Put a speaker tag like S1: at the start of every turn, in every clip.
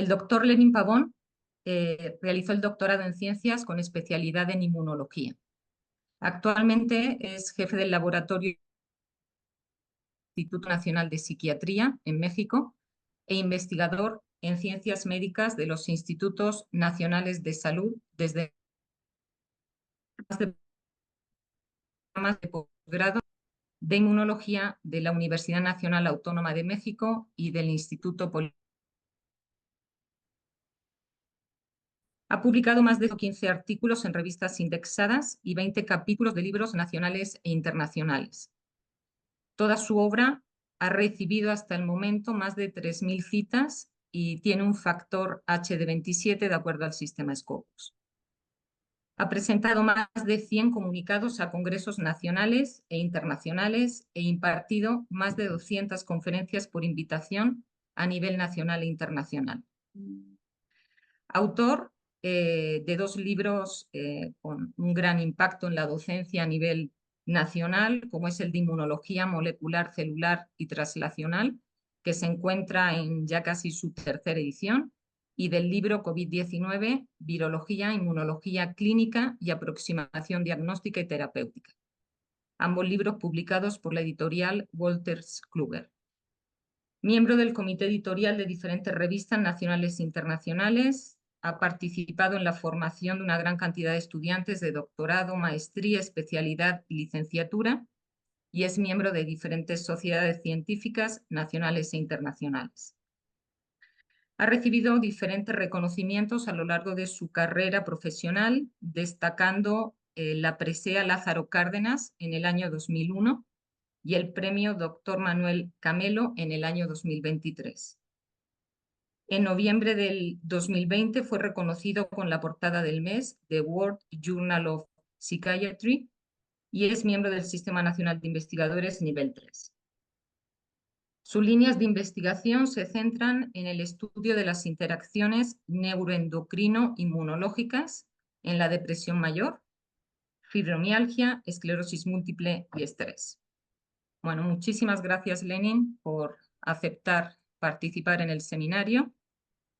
S1: El doctor Lenin Pavón realizó el doctorado en ciencias con especialidad en inmunología. Actualmente es jefe del laboratorio del Instituto Nacional de Psiquiatría en México e investigador en ciencias médicas de los Institutos Nacionales de Salud desde programas de posgrado de inmunología de la Universidad Nacional Autónoma de México y del Instituto Politécnico. Ha publicado más de 15 artículos en revistas indexadas y 20 capítulos de libros nacionales e internacionales. Toda su obra ha recibido hasta el momento más de 3.000 citas y tiene un factor H de 27 de acuerdo al sistema Scopus. Ha presentado más de 100 comunicados a congresos nacionales e internacionales e impartido más de 200 conferencias por invitación a nivel nacional e internacional. Autor de 2 libros con un gran impacto en la docencia a nivel nacional, como es el de Inmunología Molecular, Celular y Translacional, que se encuentra en ya casi su 3ª edición, y del libro COVID-19, Virología, Inmunología Clínica y Aproximación Diagnóstica y Terapéutica. Ambos libros publicados por la editorial Wolters Kluwer. Miembro del comité editorial de diferentes revistas nacionales e internacionales, ha participado en la formación de una gran cantidad de estudiantes de doctorado, maestría, especialidad y licenciatura, y es miembro de diferentes sociedades científicas nacionales e internacionales. Ha recibido diferentes reconocimientos a lo largo de su carrera profesional, destacando la presea Lázaro Cárdenas en el año 2001 y el premio Dr. Manuel Camelo en el año 2023. En noviembre del 2020 fue reconocido con la portada del mes de World Journal of Psychiatry y es miembro del Sistema Nacional de Investigadores nivel 3. Sus líneas de investigación se centran en el estudio de las interacciones neuroendocrino-inmunológicas en la depresión mayor, fibromialgia, esclerosis múltiple y estrés. Bueno, muchísimas gracias, Lenin, por aceptar participar en el seminario.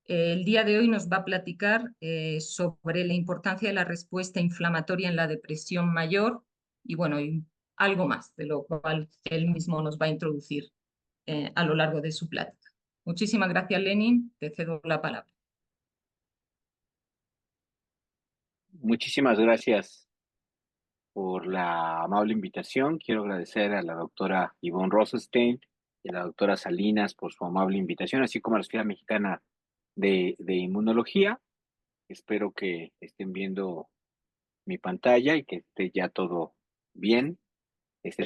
S1: El día de hoy nos va a platicar sobre la importancia de la respuesta inflamatoria en la depresión mayor y, bueno, y algo más, de lo cual él mismo nos va a introducir a lo largo de su plática. Muchísimas gracias, Lenin. Te cedo la palabra.
S2: Muchísimas gracias por la amable invitación. Quiero agradecer a la doctora Yvonne Rosenstein y a la doctora Salinas por su amable invitación, así como a la Sociedad Mexicana de Inmunología. Espero que estén viendo mi pantalla y que esté ya todo bien.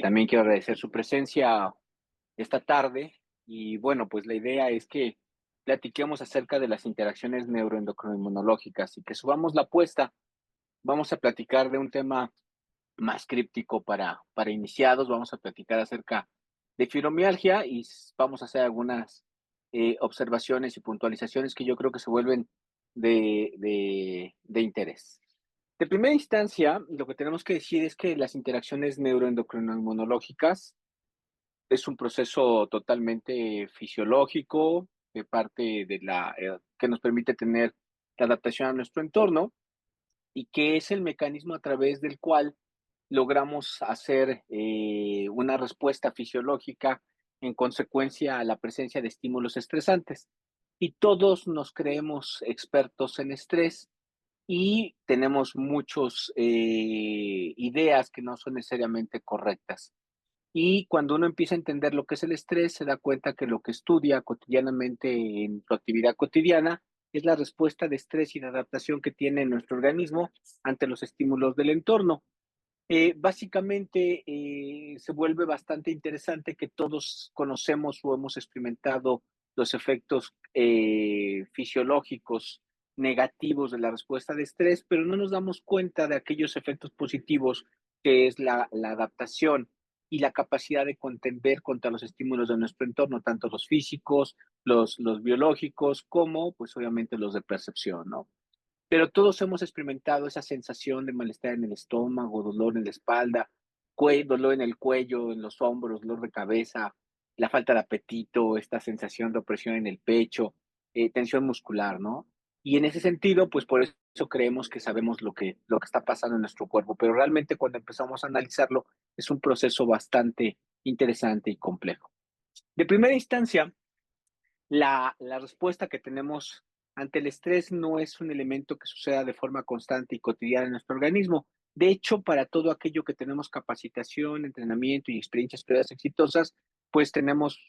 S2: También quiero agradecer su presencia esta tarde y bueno, pues la idea es que platiquemos acerca de las interacciones neuroendocrinoinmunológicas y que subamos la apuesta. Vamos a platicar de un tema más críptico para iniciados. Vamos a platicar acerca de fibromialgia y vamos a hacer algunas observaciones y puntualizaciones que yo creo que se vuelven de interés. De primera instancia, lo que tenemos que decir es que las interacciones neuroendocrinoinmunológicas es un proceso totalmente fisiológico de parte de que nos permite tener la adaptación a nuestro entorno y que es el mecanismo a través del cual logramos hacer una respuesta fisiológica en consecuencia a la presencia de estímulos estresantes. Y todos nos creemos expertos en estrés y tenemos muchas ideas que no son necesariamente correctas. Y cuando uno empieza a entender lo que es el estrés, se da cuenta que lo que estudia cotidianamente en su actividad cotidiana es la respuesta de estrés y de adaptación que tiene nuestro organismo ante los estímulos del entorno. Básicamente se vuelve bastante interesante que todos conocemos o hemos experimentado los efectos fisiológicos negativos de la respuesta de estrés, pero no nos damos cuenta de aquellos efectos positivos que es la adaptación y la capacidad de contender contra los estímulos de nuestro entorno, tanto los físicos, los biológicos, como pues obviamente los de percepción, ¿no? Pero todos hemos experimentado esa sensación de malestar en el estómago, dolor en la espalda, dolor en el cuello, en los hombros, dolor de cabeza, la falta de apetito, esta sensación de opresión en el pecho. tensión muscular, ¿no? Y en ese sentido, pues por eso creemos que sabemos lo que está pasando en nuestro cuerpo, pero realmente cuando empezamos a analizarlo es un proceso bastante interesante y complejo. De primera instancia, la respuesta que tenemos ante el estrés no es un elemento que suceda de forma constante y cotidiana en nuestro organismo. De hecho, para todo aquello que tenemos capacitación, entrenamiento y experiencias previas exitosas, pues tenemos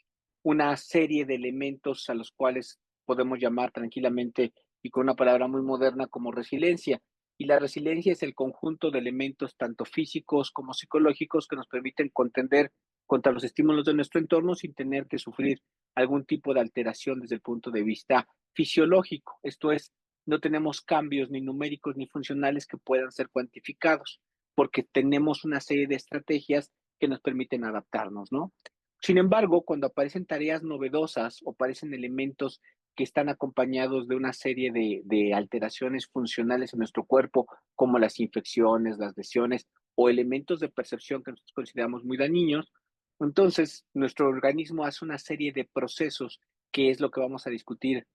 S2: una serie de elementos a los cuales podemos llamar tranquilamente y con una palabra muy moderna como resiliencia. Y la resiliencia es el conjunto de elementos tanto físicos como psicológicos que nos permiten contender contra los estímulos de nuestro entorno sin tener que sufrir algún tipo de alteración desde el punto de vista fisiológico. Esto es, no tenemos cambios ni numéricos ni funcionales que puedan ser cuantificados, porque tenemos una serie de estrategias que nos permiten adaptarnos, ¿no? Sin embargo, cuando aparecen tareas novedosas o aparecen elementos que están acompañados de una serie de alteraciones funcionales en nuestro cuerpo, como las infecciones, las lesiones o elementos de percepción que nosotros consideramos muy dañinos, entonces nuestro organismo hace una serie de procesos que es lo que vamos a discutir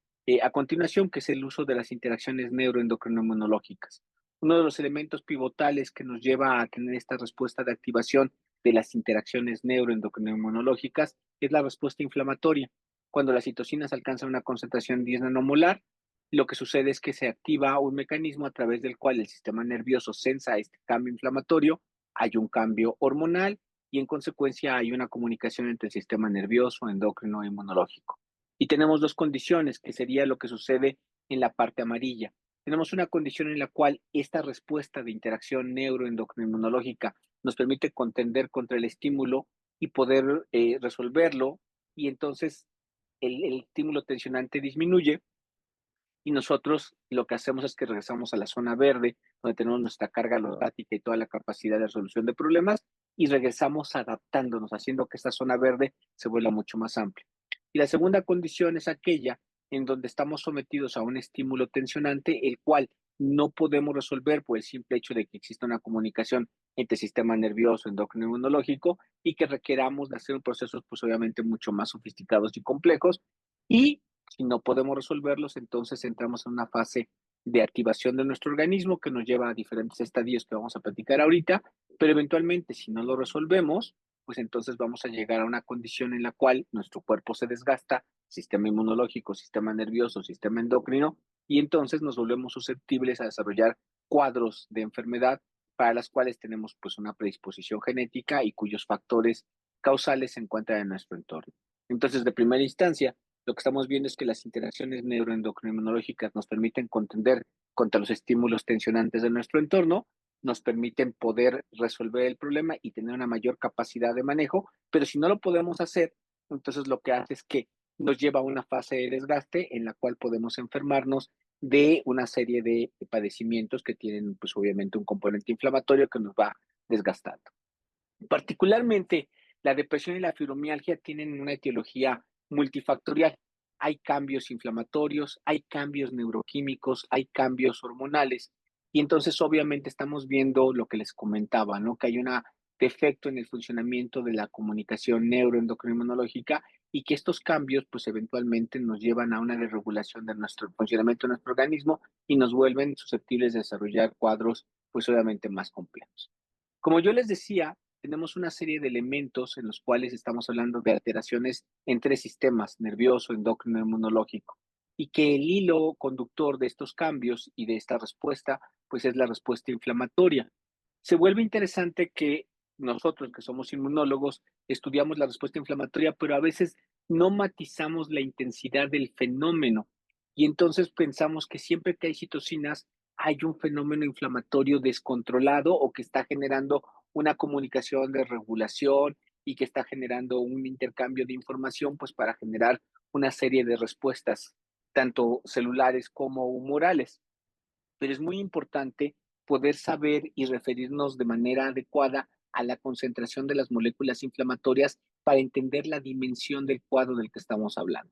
S2: a continuación, que es el uso de las interacciones neuroendocrino-inmunológicas. Uno de los elementos pivotales que nos lleva a tener esta respuesta de activación de las interacciones neuroendocrino-inmunológicas es la respuesta inflamatoria. Cuando las citocinas alcanzan una concentración 10 nanomolar, lo que sucede es que se activa un mecanismo a través del cual el sistema nervioso sensa este cambio inflamatorio, hay un cambio hormonal y en consecuencia hay una comunicación entre el sistema nervioso, endocrino e inmunológico. Y tenemos dos condiciones, que sería lo que sucede en la parte amarilla. Tenemos una condición en la cual esta respuesta de interacción neuroendocrino-inmunológica nos permite contender contra el estímulo y poder resolverlo, y entonces el estímulo tensionante disminuye y nosotros lo que hacemos es que regresamos a la zona verde, donde tenemos nuestra carga alostática y toda la capacidad de resolución de problemas, y regresamos adaptándonos, haciendo que esta zona verde se vuelva mucho más amplia. Y la segunda condición es aquella en donde estamos sometidos a un estímulo tensionante, el cual no podemos resolver por el simple hecho de que exista una comunicación entre el sistema nervioso, endocrino y inmunológico, y que requeramos de hacer procesos, pues obviamente mucho más sofisticados y complejos, y si no podemos resolverlos, entonces entramos en una fase de activación de nuestro organismo que nos lleva a diferentes estadios que vamos a platicar ahorita, pero eventualmente si no lo resolvemos, pues entonces vamos a llegar a una condición en la cual nuestro cuerpo se desgasta, sistema inmunológico, sistema nervioso, sistema endocrino, y entonces nos volvemos susceptibles a desarrollar cuadros de enfermedad para las cuales tenemos pues una predisposición genética y cuyos factores causales se encuentran en nuestro entorno. Entonces, de primera instancia, lo que estamos viendo es que las interacciones neuroendocrinologicas nos permiten contender contra los estímulos tensionantes de nuestro entorno, nos permiten poder resolver el problema y tener una mayor capacidad de manejo, pero si no lo podemos hacer, entonces lo que hace es que nos lleva a una fase de desgaste en la cual podemos enfermarnos de una serie de padecimientos que tienen, pues obviamente, un componente inflamatorio que nos va desgastando. Particularmente, la depresión y la fibromialgia tienen una etiología multifactorial. Hay cambios inflamatorios, hay cambios neuroquímicos, hay cambios hormonales. Y entonces, obviamente, estamos viendo lo que les comentaba, ¿no? Que hay un defecto en el funcionamiento de la comunicación neuroendocrino-inmunológica y que estos cambios, pues eventualmente nos llevan a una desregulación de nuestro funcionamiento de nuestro organismo y nos vuelven susceptibles de desarrollar cuadros, pues obviamente más complejos. Como yo les decía, tenemos una serie de elementos en los cuales estamos hablando de alteraciones entre sistemas nervioso, endocrino, inmunológico, y que el hilo conductor de estos cambios y de esta respuesta, pues es la respuesta inflamatoria. Se vuelve interesante que nosotros, que somos inmunólogos, estudiamos la respuesta inflamatoria, pero a veces no matizamos la intensidad del fenómeno. Y entonces pensamos que siempre que hay citocinas, hay un fenómeno inflamatorio descontrolado o que está generando una comunicación de regulación y que está generando un intercambio de información, pues para generar una serie de respuestas, tanto celulares como humorales. Pero es muy importante poder saber y referirnos de manera adecuada a la concentración de las moléculas inflamatorias para entender la dimensión del cuadro del que estamos hablando.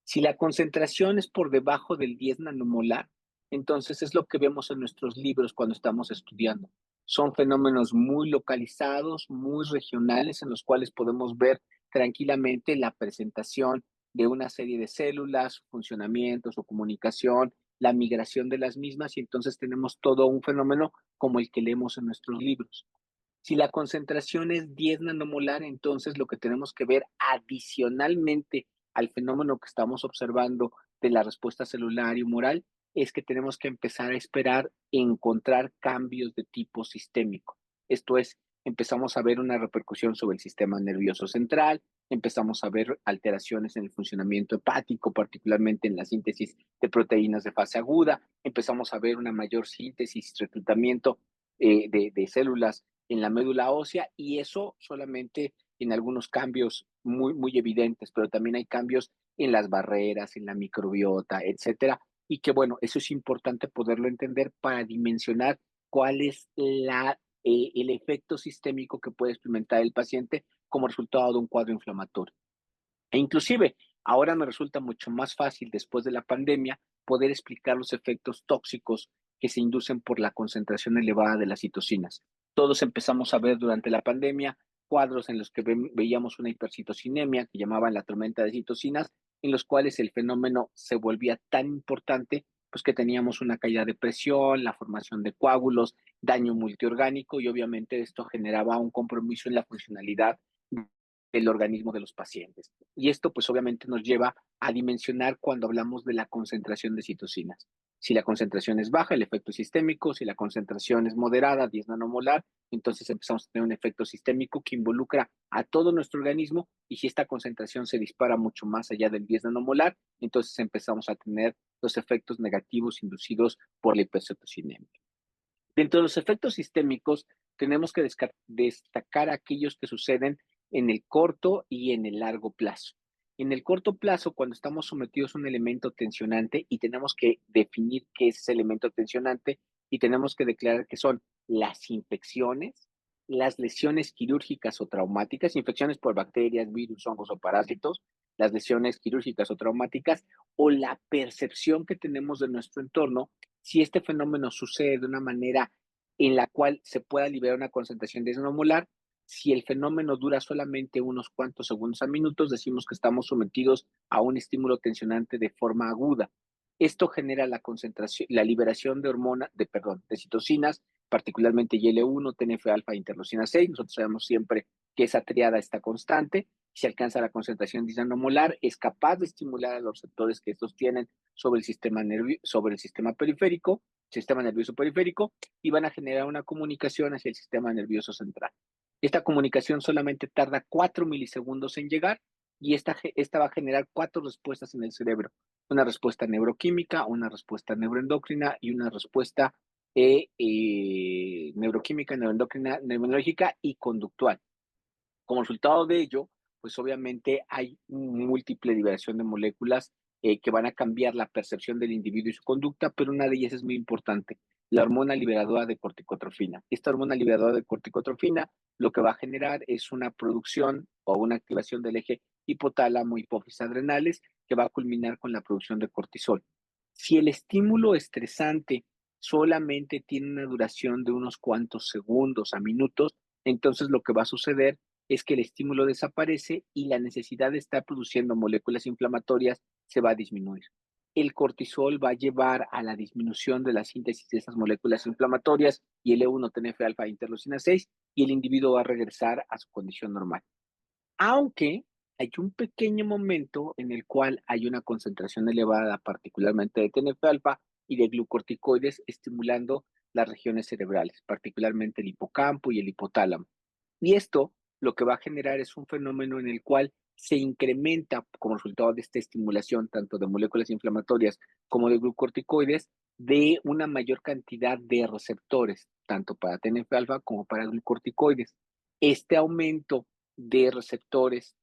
S2: Si la concentración es por debajo del 10 nanomolar, entonces es lo que vemos en nuestros libros cuando estamos estudiando. Son fenómenos muy localizados, muy regionales, en los cuales podemos ver tranquilamente la presentación de una serie de células, su funcionamiento, su comunicación, la migración de las mismas, y entonces tenemos todo un fenómeno como el que leemos en nuestros libros. Si la concentración es 10 nanomolar, entonces lo que tenemos que ver adicionalmente al fenómeno que estamos observando de la respuesta celular y humoral es que tenemos que empezar a esperar encontrar cambios de tipo sistémico. Esto es, empezamos a ver una repercusión sobre el sistema nervioso central, empezamos a ver alteraciones en el funcionamiento hepático, particularmente en la síntesis de proteínas de fase aguda, empezamos a ver una mayor síntesis y reclutamiento de células en la médula ósea, y eso solamente en algunos cambios muy evidentes, pero también hay cambios en las barreras, en la microbiota, etcétera, y que bueno, eso es importante poderlo entender para dimensionar cuál es el efecto sistémico que puede experimentar el paciente como resultado de un cuadro inflamatorio. E inclusive, ahora me resulta mucho más fácil después de la pandemia poder explicar los efectos tóxicos que se inducen por la concentración elevada de las citocinas. Todos empezamos a ver durante la pandemia cuadros en los que veíamos una hipercitocinemia que llamaban la tormenta de citocinas, en los cuales el fenómeno se volvía tan importante pues que teníamos una caída de presión, la formación de coágulos, daño multiorgánico, y obviamente esto generaba un compromiso en la funcionalidad del organismo de los pacientes. Y esto pues obviamente nos lleva a dimensionar cuando hablamos de la concentración de citocinas. Si la concentración es baja, el efecto es sistémico; si la concentración es moderada, 10 nanomolar, entonces empezamos a tener un efecto sistémico que involucra a todo nuestro organismo, y si esta concentración se dispara mucho más allá del 10 nanomolar, entonces empezamos a tener los efectos negativos inducidos por la hipercitocinemia. Dentro de los efectos sistémicos, tenemos que destacar aquellos que suceden en el corto y en el largo plazo. En el corto plazo, cuando estamos sometidos a un elemento tensionante y tenemos que definir qué es ese elemento tensionante, y tenemos que declarar que son las infecciones, las lesiones quirúrgicas o traumáticas, infecciones por bacterias, virus, hongos o parásitos, las lesiones quirúrgicas o traumáticas, o la percepción que tenemos de nuestro entorno si este fenómeno sucede de una manera en la cual se pueda liberar una concentración de molar. Si el fenómeno dura solamente unos cuantos segundos a minutos, decimos que estamos sometidos a un estímulo tensionante de forma aguda. Esto genera la concentración, la liberación de de citocinas, particularmente IL-1, TNF-alfa e interleucina 6. Nosotros sabemos siempre que esa triada está constante. Si alcanza la concentración de nanomolar, es capaz de estimular a los receptores que estos tienen sobre el sistema periférico, sistema nervioso periférico, y van a generar una comunicación hacia el sistema nervioso central. Esta comunicación solamente tarda 4 milisegundos en llegar, y esta va a generar 4 respuestas en el cerebro: una respuesta neuroquímica, una respuesta neuroendocrina y una respuesta neuroquímica, neuroendocrina, neurológica y conductual. Como resultado de ello, pues obviamente hay múltiple liberación de moléculas que van a cambiar la percepción del individuo y su conducta, pero una de ellas es muy importante: la hormona liberadora de corticotrofina. Esta hormona liberadora de corticotrofina lo que va a generar es una producción o una activación del eje hipotálamo, hipófisis adrenales, que va a culminar con la producción de cortisol. Si el estímulo estresante solamente tiene una duración de unos cuantos segundos a minutos, entonces lo que va a suceder es que el estímulo desaparece y la necesidad de estar produciendo moléculas inflamatorias se va a disminuir. El cortisol va a llevar a la disminución de la síntesis de esas moléculas inflamatorias y el E1, TNF-alfa e interleucina 6, y el individuo va a regresar a su condición normal. Aunque hay un pequeño momento en el cual hay una concentración elevada, particularmente de TNF-alfa y de glucorticoides, estimulando las regiones cerebrales, particularmente el hipocampo y el hipotálamo. Y esto lo que va a generar es un fenómeno en el cual se incrementa, como resultado de esta estimulación tanto de moléculas inflamatorias como de glucorticoides, de una mayor cantidad de receptores, tanto para TNF-alfa como para glucorticoides. Este aumento de receptores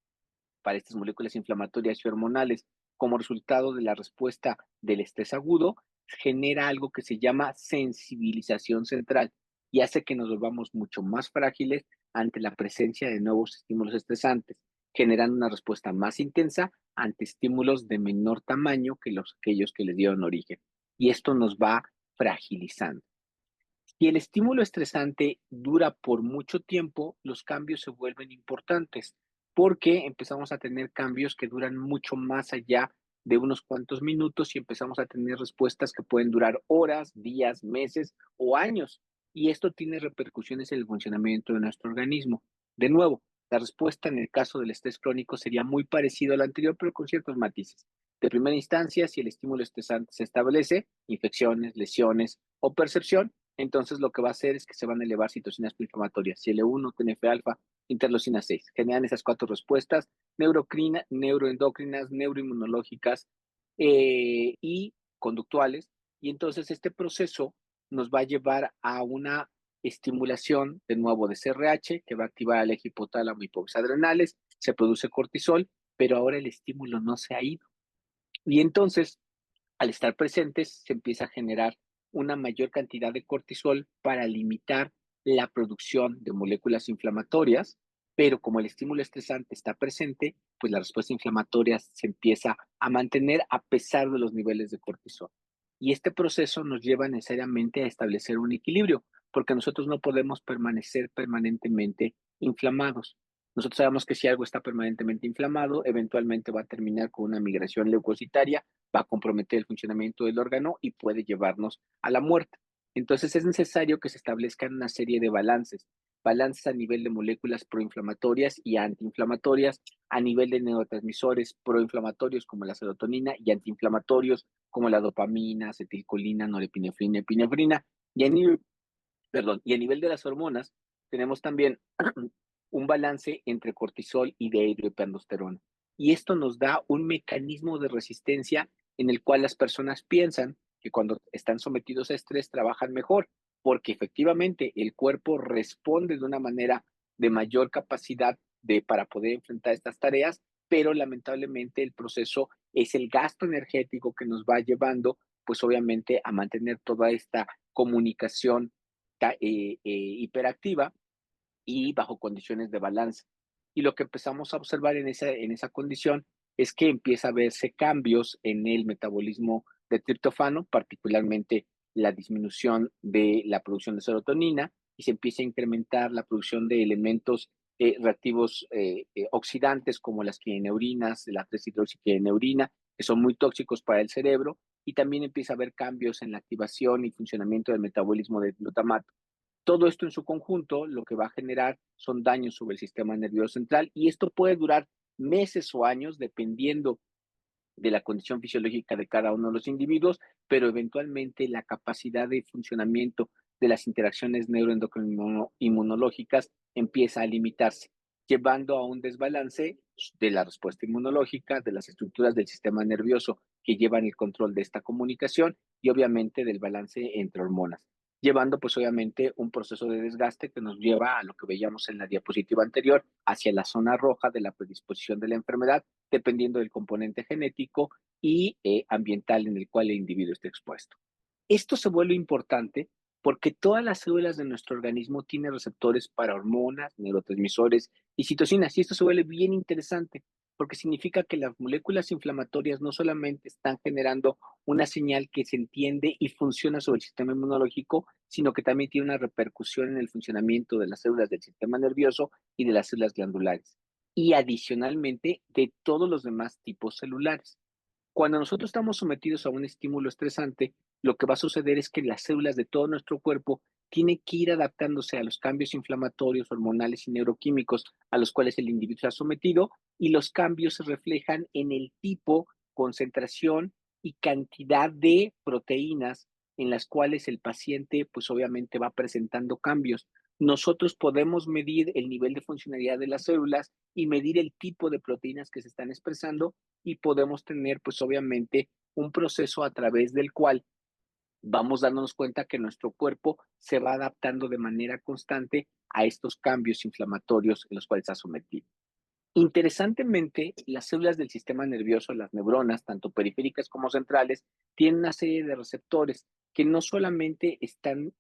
S2: para estas moléculas inflamatorias y hormonales como resultado de la respuesta del estrés agudo genera algo que se llama sensibilización central, y hace que nos volvamos mucho más frágiles ante la presencia de nuevos estímulos estresantes, generando una respuesta más intensa ante estímulos de menor tamaño que aquellos que les dieron origen. Y esto nos va fragilizando. Si el estímulo estresante dura por mucho tiempo, los cambios se vuelven importantes. porque empezamos a tener cambios que duran mucho más allá de unos cuantos minutos y empezamos a tener respuestas que pueden durar horas, días, meses o años. Y esto tiene repercusiones en el funcionamiento de nuestro organismo. De nuevo, la respuesta en el caso del estrés crónico sería muy parecido al anterior, pero con ciertos matices. De primera instancia, si el estímulo estresante se establece, infecciones, lesiones o percepción, entonces lo que va a hacer es que se van a elevar citocinas proinflamatorias, CL1, TNF-alfa, interleucina 6. Generan esas cuatro respuestas neuroendocrinas, neuroinmunológicas y conductuales. Y entonces este proceso nos va a llevar a una estimulación de nuevo de CRH que va a activar el eje hipotálamo y adrenales, se produce cortisol, pero ahora el estímulo no se ha ido. Y entonces, al estar presentes, se empieza a generar una mayor cantidad de cortisol para limitar la producción de moléculas inflamatorias, pero como el estímulo estresante está presente, pues la respuesta inflamatoria se empieza a mantener a pesar de los niveles de cortisol. Y este proceso nos lleva necesariamente a establecer un equilibrio, porque nosotros no podemos permanecer permanentemente inflamados. Nosotros sabemos que si algo está permanentemente inflamado, eventualmente va a terminar con una migración leucocitaria, va a comprometer el funcionamiento del órgano y puede llevarnos a la muerte. Entonces es necesario que se establezcan una serie de balances, balances a nivel de moléculas proinflamatorias y antiinflamatorias, a nivel de neurotransmisores proinflamatorios como la serotonina y antiinflamatorios como la dopamina, acetilcolina, norepinefrina, epinefrina, y a nivel, perdón, y a nivel de las hormonas tenemos también un balance entre cortisol y dihidroepiandrosterona. Y esto nos da un mecanismo de resistencia en el cual las personas piensan que cuando están sometidos a estrés trabajan mejor, porque efectivamente el cuerpo responde de una manera de mayor capacidad para poder enfrentar estas tareas, pero lamentablemente el proceso es el gasto energético que nos va llevando, pues obviamente a mantener toda esta comunicación hiperactiva y bajo condiciones de balance. Y lo que empezamos a observar en esa condición es que empieza a verse cambios en el metabolismo de triptofano, particularmente la disminución de la producción de serotonina, y se empieza a incrementar la producción de elementos reactivos oxidantes como las quineurinas, la 3-hidroxiquineurina, que son muy tóxicos para el cerebro, y también empieza a haber cambios en la activación y funcionamiento del metabolismo del glutamato. Todo esto en su conjunto lo que va a generar son daños sobre el sistema nervioso central y esto puede durar meses o años dependiendo de la condición fisiológica de cada uno de los individuos, pero eventualmente la capacidad de funcionamiento de las interacciones neuroendocrino-inmunológicas empieza a limitarse, llevando a un desbalance de la respuesta inmunológica, de las estructuras del sistema nervioso que llevan el control de esta comunicación y obviamente del balance entre hormonas, llevando pues obviamente un proceso de desgaste que nos lleva a lo que veíamos en la diapositiva anterior, hacia la zona roja de la predisposición de la enfermedad, dependiendo del componente genético y ambiental en el cual el individuo esté expuesto. Esto se vuelve importante porque todas las células de nuestro organismo tienen receptores para hormonas, neurotransmisores y citocinas. Y esto se vuelve bien interesante porque significa que las moléculas inflamatorias no solamente están generando una señal que se entiende y funciona sobre el sistema inmunológico, sino que también tiene una repercusión en el funcionamiento de las células del sistema nervioso y de las células glandulares. Y adicionalmente de todos los demás tipos celulares. Cuando nosotros estamos sometidos a un estímulo estresante, lo que va a suceder es que las células de todo nuestro cuerpo tienen que ir adaptándose a los cambios inflamatorios, hormonales y neuroquímicos a los cuales el individuo se ha sometido y los cambios se reflejan en el tipo, concentración y cantidad de proteínas en las cuales el paciente pues obviamente va presentando cambios. Nosotros podemos medir el nivel de funcionalidad de las células y medir el tipo de proteínas que se están expresando y podemos tener, pues obviamente, un proceso a través del cual vamos dándonos cuenta que nuestro cuerpo se va adaptando de manera constante a estos cambios inflamatorios en los cuales está sometido. Interesantemente, las células del sistema nervioso, las neuronas, tanto periféricas como centrales, tienen una serie de receptores que no solamente están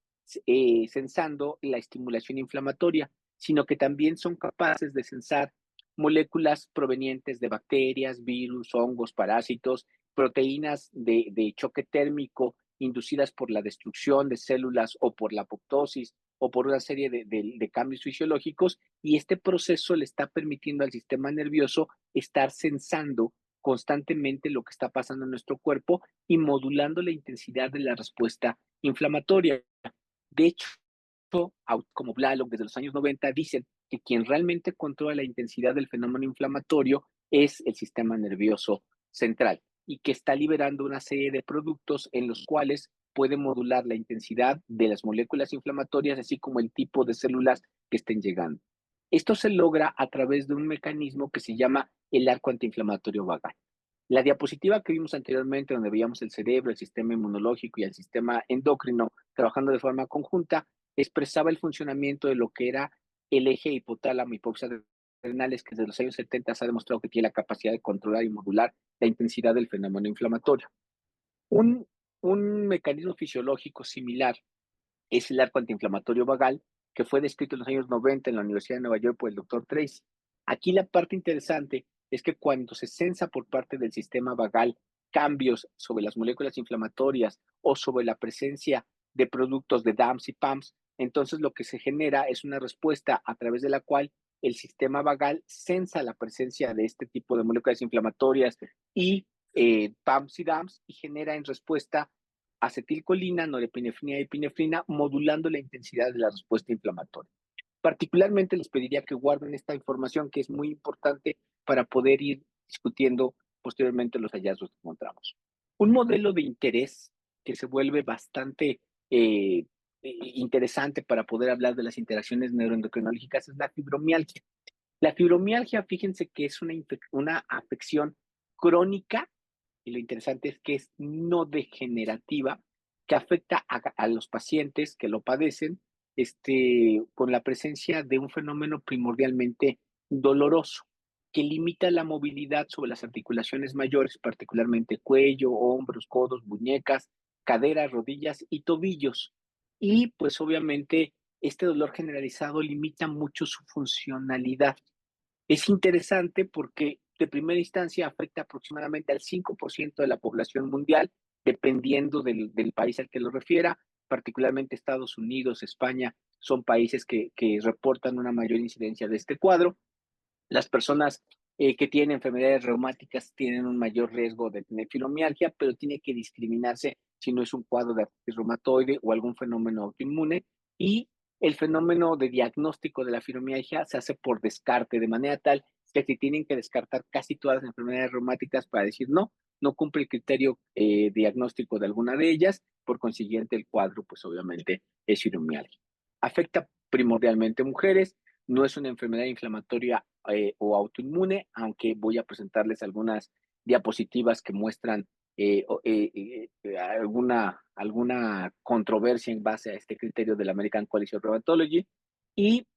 S2: sensando la estimulación inflamatoria, sino que también son capaces de sensar moléculas provenientes de bacterias, virus, hongos, parásitos, proteínas de choque térmico inducidas por la destrucción de células o por la apoptosis o por una serie de cambios fisiológicos, y este proceso le está permitiendo al sistema nervioso estar sensando constantemente lo que está pasando en nuestro cuerpo y modulando la intensidad de la respuesta inflamatoria. De hecho, como Blalock desde los años 90 dicen que quien realmente controla la intensidad del fenómeno inflamatorio es el sistema nervioso central y que está liberando una serie de productos en los cuales puede modular la intensidad de las moléculas inflamatorias, así como el tipo de células que estén llegando. Esto se logra a través de un mecanismo que se llama el arco antiinflamatorio vagal. La diapositiva que vimos anteriormente, donde veíamos el cerebro, el sistema inmunológico y el sistema endocrino trabajando de forma conjunta, expresaba el funcionamiento de lo que era el eje hipotálamo hipófisis adrenales, que desde los años 70 se ha demostrado que tiene la capacidad de controlar y modular la intensidad del fenómeno inflamatorio. Un, un mecanismo fisiológico similar es el arco antiinflamatorio vagal, que fue descrito en los años 90 en la Universidad de Nueva York por el doctor Tracy. Aquí la parte interesante es que cuando se sensa por parte del sistema vagal cambios sobre las moléculas inflamatorias o sobre la presencia de productos de DAMPs y PAMPs, entonces lo que se genera es una respuesta a través de la cual el sistema vagal sensa la presencia de este tipo de moléculas inflamatorias y PAMPs y DAMPs y genera en respuesta acetilcolina, norepinefrina y epinefrina, modulando la intensidad de la respuesta inflamatoria. Particularmente les pediría que guarden esta información que es muy importante para poder ir discutiendo posteriormente los hallazgos que encontramos. Un modelo de interés que se vuelve bastante interesante para poder hablar de las interacciones neuroendocrinológicas es la fibromialgia. La fibromialgia, fíjense que es una afección crónica y lo interesante es que es no degenerativa, que afecta a los pacientes que lo padecen con la presencia de un fenómeno primordialmente doloroso, que limita la movilidad sobre las articulaciones mayores, particularmente cuello, hombros, codos, muñecas, caderas, rodillas y tobillos. Y pues obviamente este dolor generalizado limita mucho su funcionalidad. Es interesante porque de primera instancia afecta aproximadamente al 5% de la población mundial, dependiendo del país al que lo refiera, particularmente Estados Unidos, España, son países que reportan una mayor incidencia de este cuadro. Las personas que tienen enfermedades reumáticas tienen un mayor riesgo de tener fibromialgia, pero tiene que discriminarse si no es un cuadro de artritis reumatoide o algún fenómeno autoinmune. Y el fenómeno de diagnóstico de la fibromialgia se hace por descarte, de manera tal que se tienen que descartar casi todas las enfermedades reumáticas para decir no, no cumple el criterio diagnóstico de alguna de ellas, por consiguiente el cuadro pues obviamente es fibromialgia. Afecta primordialmente mujeres, no es una enfermedad inflamatoria o autoinmune, aunque voy a presentarles algunas diapositivas que muestran alguna controversia en base a este criterio de la American College of Rheumatology, y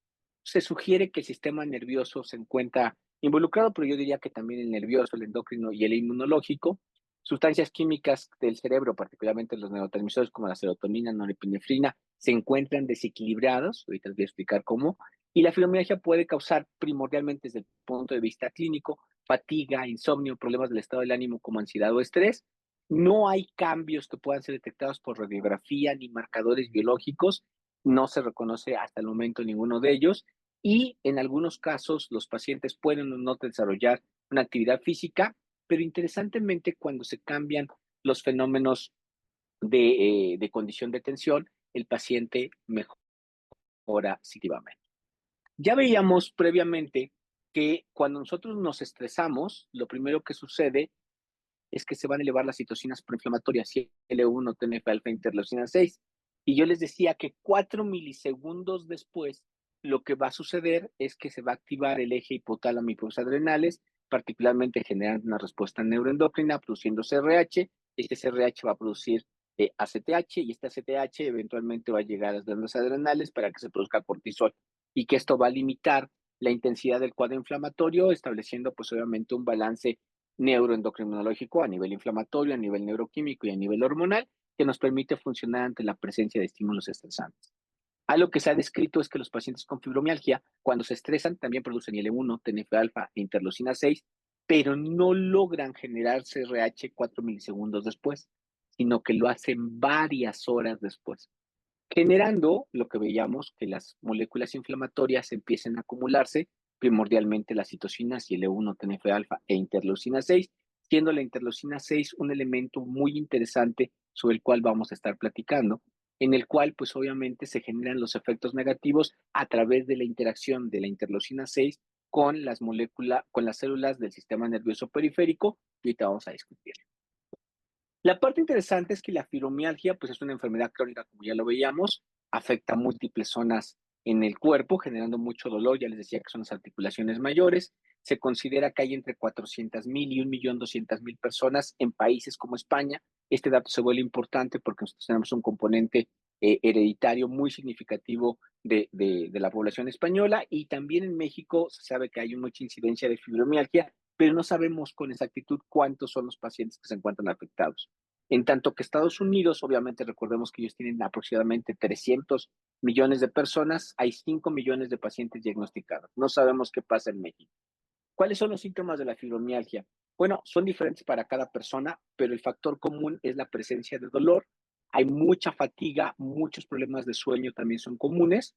S2: se sugiere que el sistema nervioso se encuentra involucrado, pero yo diría que también el nervioso, el endocrino y el inmunológico. Sustancias químicas del cerebro, particularmente los neurotransmisores como la serotonina, norepinefrina, se encuentran desequilibrados, ahorita les voy a explicar cómo, y la fibromialgia puede causar primordialmente desde el punto de vista clínico fatiga, insomnio, problemas del estado del ánimo como ansiedad o estrés. No hay cambios que puedan ser detectados por radiografía ni marcadores biológicos, no se reconoce hasta el momento ninguno de ellos, y en algunos casos los pacientes pueden o no desarrollar una actividad física, pero interesantemente cuando se cambian los fenómenos de condición de tensión, el paciente mejora significativamente. Ya veíamos previamente que cuando nosotros nos estresamos, lo primero que sucede es que se van a elevar las citocinas proinflamatorias, L1, TNF-alfa, interleucina 6. Y yo les decía que 4 milisegundos después, lo que va a suceder es que se va a activar el eje hipotálamo hipófisis adrenales, particularmente generando una respuesta neuroendocrina, produciendo CRH. Este CRH va a producir ACTH y este ACTH eventualmente va a llegar a las glándulas adrenales para que se produzca cortisol y que esto va a limitar la intensidad del cuadro inflamatorio, estableciendo pues obviamente un balance neuroendocrinológico a nivel inflamatorio, a nivel neuroquímico y a nivel hormonal, que nos permite funcionar ante la presencia de estímulos estresantes. Algo que se ha descrito es que los pacientes con fibromialgia, cuando se estresan, también producen IL-1, TNF-alfa e interleucina 6, pero no logran generar CRH 4 milisegundos después, sino que lo hacen varias horas después. generando lo que veíamos, que las moléculas inflamatorias empiecen a acumularse, primordialmente las citocinas y el E1, TNF-alfa e interleucina 6, siendo la interleucina 6 un elemento muy interesante sobre el cual vamos a estar platicando, en el cual pues obviamente se generan los efectos negativos a través de la interacción de la interleucina 6 con las moléculas, con las células del sistema nervioso periférico, y ahorita vamos a discutir. La parte interesante es que la fibromialgia, pues es una enfermedad crónica, como ya lo veíamos, afecta a múltiples zonas en el cuerpo, generando mucho dolor. Ya les decía que son las articulaciones mayores. Se considera que hay entre 400,000 y 1,200,000 personas en países como España. Este dato se vuelve importante porque nosotros tenemos un componente hereditario muy significativo de la población española, y también en México se sabe que hay mucha incidencia de fibromialgia, pero no sabemos con exactitud cuántos son los pacientes que se encuentran afectados. En tanto que Estados Unidos, obviamente recordemos que ellos tienen aproximadamente 300 millones de personas, hay 5 millones de pacientes diagnosticados. No sabemos qué pasa en México. ¿Cuáles son los síntomas de la fibromialgia? Bueno, son diferentes para cada persona, pero el factor común es la presencia de dolor. Hay mucha fatiga, muchos problemas de sueño también son comunes,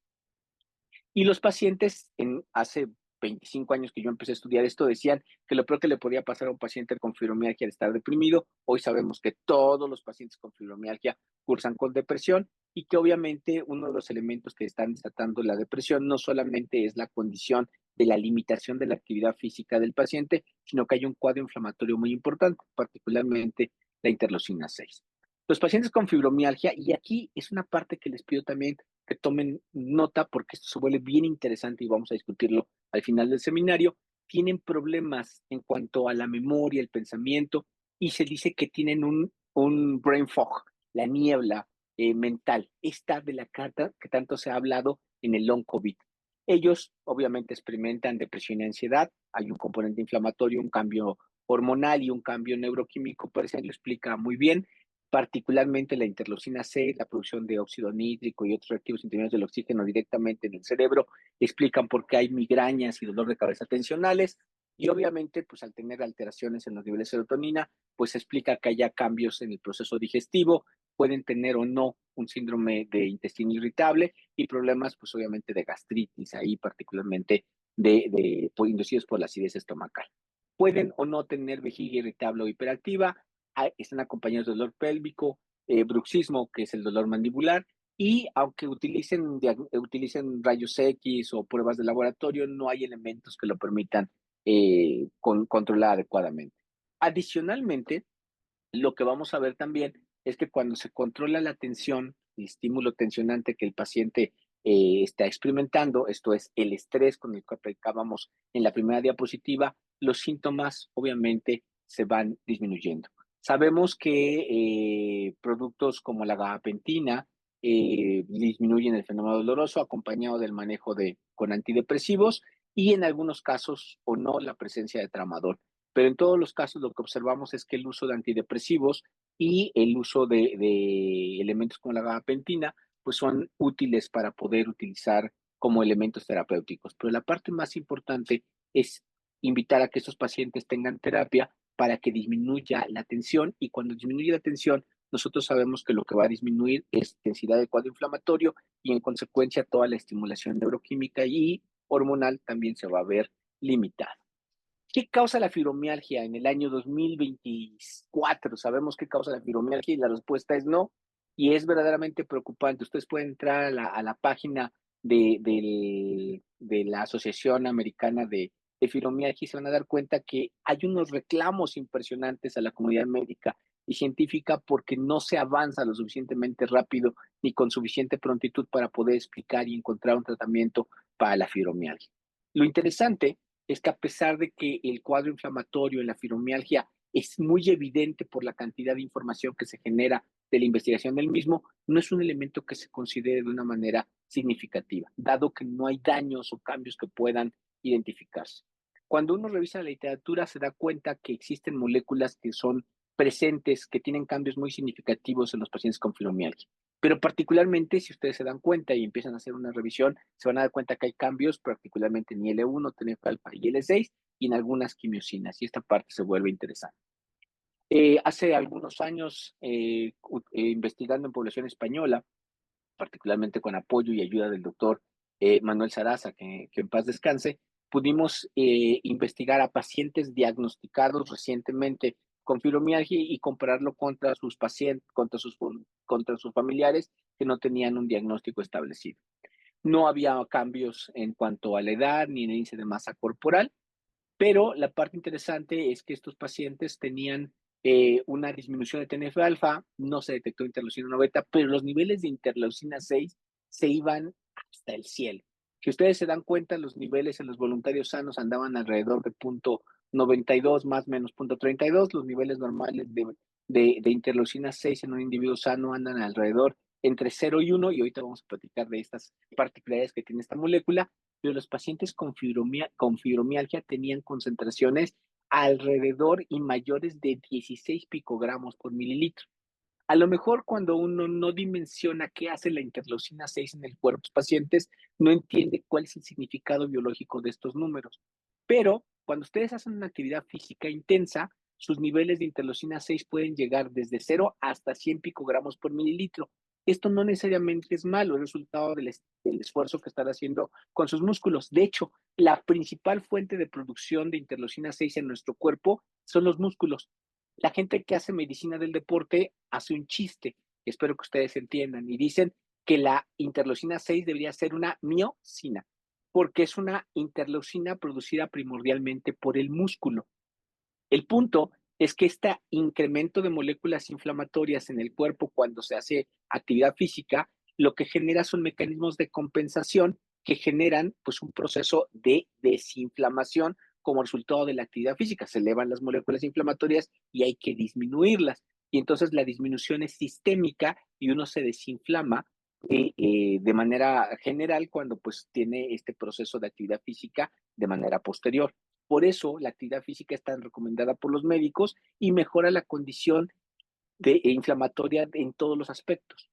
S2: y los pacientes, hace 25 años que yo empecé a estudiar esto, decían que lo peor que le podía pasar a un paciente con fibromialgia era estar deprimido. Hoy sabemos que todos los pacientes con fibromialgia cursan con depresión, y que obviamente uno de los elementos que están desatando la depresión no solamente es la condición de la limitación de la actividad física del paciente, sino que hay un cuadro inflamatorio muy importante, particularmente la interleucina 6. Los pacientes con fibromialgia, y aquí es una parte que les pido también que tomen nota porque esto se vuelve bien interesante y vamos a discutirlo al final del seminario, tienen problemas en cuanto a la memoria, el pensamiento, y se dice que tienen un brain fog, la niebla mental, esta de la carta que tanto se ha hablado en el long COVID. Ellos obviamente experimentan depresión y ansiedad, hay un componente inflamatorio, un cambio hormonal y un cambio neuroquímico, pero se lo explica muy bien, particularmente la interleucina 6, la producción de óxido nítrico y otros reactivos intermedios del oxígeno directamente en el cerebro, explican por qué hay migrañas y dolor de cabeza tensionales, y obviamente, pues al tener alteraciones en los niveles de serotonina, pues explica que haya cambios en el proceso digestivo, pueden tener o no un síndrome de intestino irritable y problemas, pues obviamente de gastritis, ahí particularmente inducidos por la acidez estomacal. Pueden o no tener vejiga irritable o hiperactiva, están acompañados de dolor pélvico, bruxismo, que es el dolor mandibular, y aunque utilicen rayos X o pruebas de laboratorio, no hay elementos que lo permitan controlar adecuadamente. Adicionalmente, lo que vamos a ver también es que cuando se controla la tensión, el estímulo tensionante que el paciente está experimentando, esto es el estrés con el que aplicábamos en la primera diapositiva, los síntomas obviamente se van disminuyendo. Sabemos que productos como la gabapentina disminuyen el fenómeno doloroso acompañado del manejo con antidepresivos, y en algunos casos o no la presencia de tramadol. Pero en todos los casos lo que observamos es que el uso de antidepresivos y el uso de elementos como la gabapentina pues son útiles para poder utilizar como elementos terapéuticos. Pero la parte más importante es invitar a que estos pacientes tengan terapia para que disminuya la tensión, y cuando disminuye la tensión nosotros sabemos que lo que va a disminuir es intensidad del cuadro inflamatorio, y en consecuencia toda la estimulación neuroquímica y hormonal también se va a ver limitada. ¿Qué causa la fibromialgia en el año 2024? Sabemos qué causa la fibromialgia y la respuesta es no, y es verdaderamente preocupante. Ustedes pueden entrar a la página de la Asociación Americana de Fibromialgia y se van a dar cuenta que hay unos reclamos impresionantes a la comunidad médica y científica porque no se avanza lo suficientemente rápido ni con suficiente prontitud para poder explicar y encontrar un tratamiento para la fibromialgia. Lo interesante es que a pesar de que el cuadro inflamatorio en la fibromialgia es muy evidente por la cantidad de información que se genera de la investigación del mismo, no es un elemento que se considere de una manera significativa, dado que no hay daños o cambios que puedan identificarse. Cuando uno revisa la literatura se da cuenta que existen moléculas que son presentes, que tienen cambios muy significativos en los pacientes con fibromialgia. Pero particularmente, si ustedes se dan cuenta y empiezan a hacer una revisión, se van a dar cuenta que hay cambios, particularmente en IL-1, TNF-alfa y IL-6, y en algunas quimiosinas, y esta parte se vuelve interesante. Hace algunos años, investigando en población española, particularmente con apoyo y ayuda del doctor Manuel Saraza, que en paz descanse, pudimos investigar a pacientes diagnosticados recientemente con fibromialgia y compararlo contra sus pacientes, contra sus familiares que no tenían un diagnóstico establecido. No había cambios en cuanto a la edad ni en el índice de masa corporal, pero la parte interesante es que estos pacientes tenían una disminución de TNF-alfa, no se detectó interleucina 90, pero los niveles de interleucina 6 se iban hasta el cielo. Si ustedes se dan cuenta, los niveles en los voluntarios sanos andaban alrededor de 0.92 más menos 0.32, los niveles normales de interleucina 6 en un individuo sano andan alrededor entre 0 y 1, y ahorita vamos a platicar de estas particularidades que tiene esta molécula, pero los pacientes con fibromialgia tenían concentraciones alrededor y mayores de 16 picogramos por mililitro. A lo mejor cuando uno no dimensiona qué hace la interleucina 6 en el cuerpo de los pacientes, no entiende cuál es el significado biológico de estos números. Pero cuando ustedes hacen una actividad física intensa, sus niveles de interleucina 6 pueden llegar desde 0 hasta 100 picogramos por mililitro. Esto no necesariamente es malo, es resultado del esfuerzo que están haciendo con sus músculos. De hecho, la principal fuente de producción de interleucina 6 en nuestro cuerpo son los músculos. La gente que hace medicina del deporte hace un chiste, espero que ustedes entiendan, y dicen que la interleucina 6 debería ser una miocina, porque es una interleucina producida primordialmente por el músculo. El punto es que este incremento de moléculas inflamatorias en el cuerpo cuando se hace actividad física, lo que genera son mecanismos de compensación que generan pues un proceso de desinflamación como resultado de la actividad física. Se elevan las moléculas inflamatorias y hay que disminuirlas. Y entonces la disminución es sistémica y uno se desinflama de manera general cuando pues tiene este proceso de actividad física de manera posterior. Por eso la actividad física es tan recomendada por los médicos y mejora la condición inflamatoria en todos los aspectos.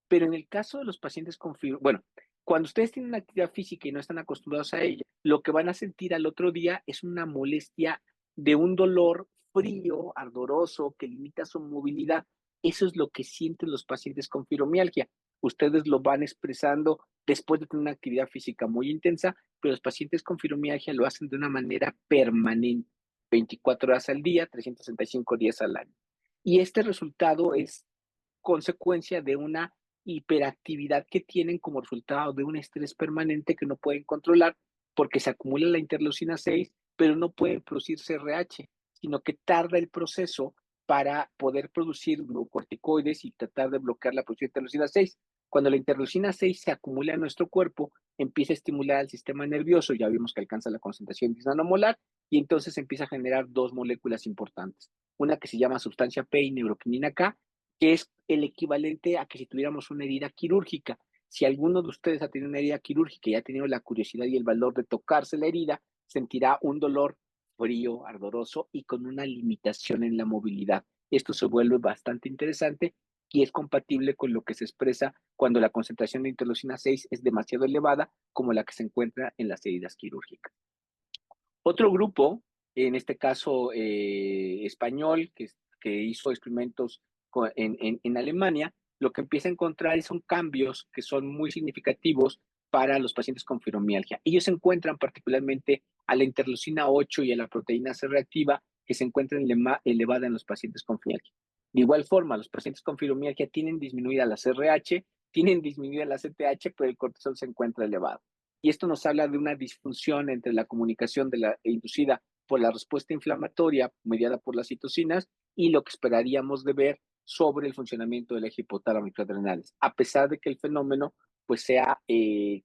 S2: Pero en el caso de los pacientes con fibromialgia, bueno, cuando ustedes tienen una actividad física y no están acostumbrados a ella, lo que van a sentir al otro día es una molestia de un dolor frío, ardoroso, que limita su movilidad. Eso es lo que sienten los pacientes con fibromialgia. Ustedes lo van expresando después de tener una actividad física muy intensa, pero los pacientes con fibromialgia lo hacen de una manera permanente, 24 horas al día, 365 días al año. Y este resultado es consecuencia de una hiperactividad que tienen como resultado de un estrés permanente que no pueden controlar porque se acumula la interleucina 6, pero no pueden producir CRH, sino que tarda el proceso para poder producir glucocorticoides y tratar de bloquear la producción de interleucina 6. Cuando la interleucina 6 se acumula en nuestro cuerpo, empieza a estimular al sistema nervioso, ya vimos que alcanza la concentración nanomolar, y entonces empieza a generar dos moléculas importantes. Una que se llama sustancia P y neuroquinina K, que es el equivalente a que si tuviéramos una herida quirúrgica. Si alguno de ustedes ha tenido una herida quirúrgica y ha tenido la curiosidad y el valor de tocarse la herida, sentirá un dolor frío, ardoroso y con una limitación en la movilidad. Esto se vuelve bastante interesante y es compatible con lo que se expresa cuando la concentración de interleucina 6 es demasiado elevada, como la que se encuentra en las heridas quirúrgicas. Otro grupo, en este caso español, que hizo experimentos en Alemania, lo que empieza a encontrar son cambios que son muy significativos para los pacientes con fibromialgia. Ellos encuentran particularmente a la interleucina 8 y a la proteína C reactiva que se encuentra elevada en los pacientes con fibromialgia. De igual forma, los pacientes con fibromialgia tienen disminuida la CRH, tienen disminuida la CTH, pero el cortisol se encuentra elevado. Y esto nos habla de una disfunción entre la comunicación inducida por la respuesta inflamatoria mediada por las citocinas y lo que esperaríamos de ver sobre el funcionamiento del eje hipotálamo y adrenales, a pesar de que el fenómeno pues sea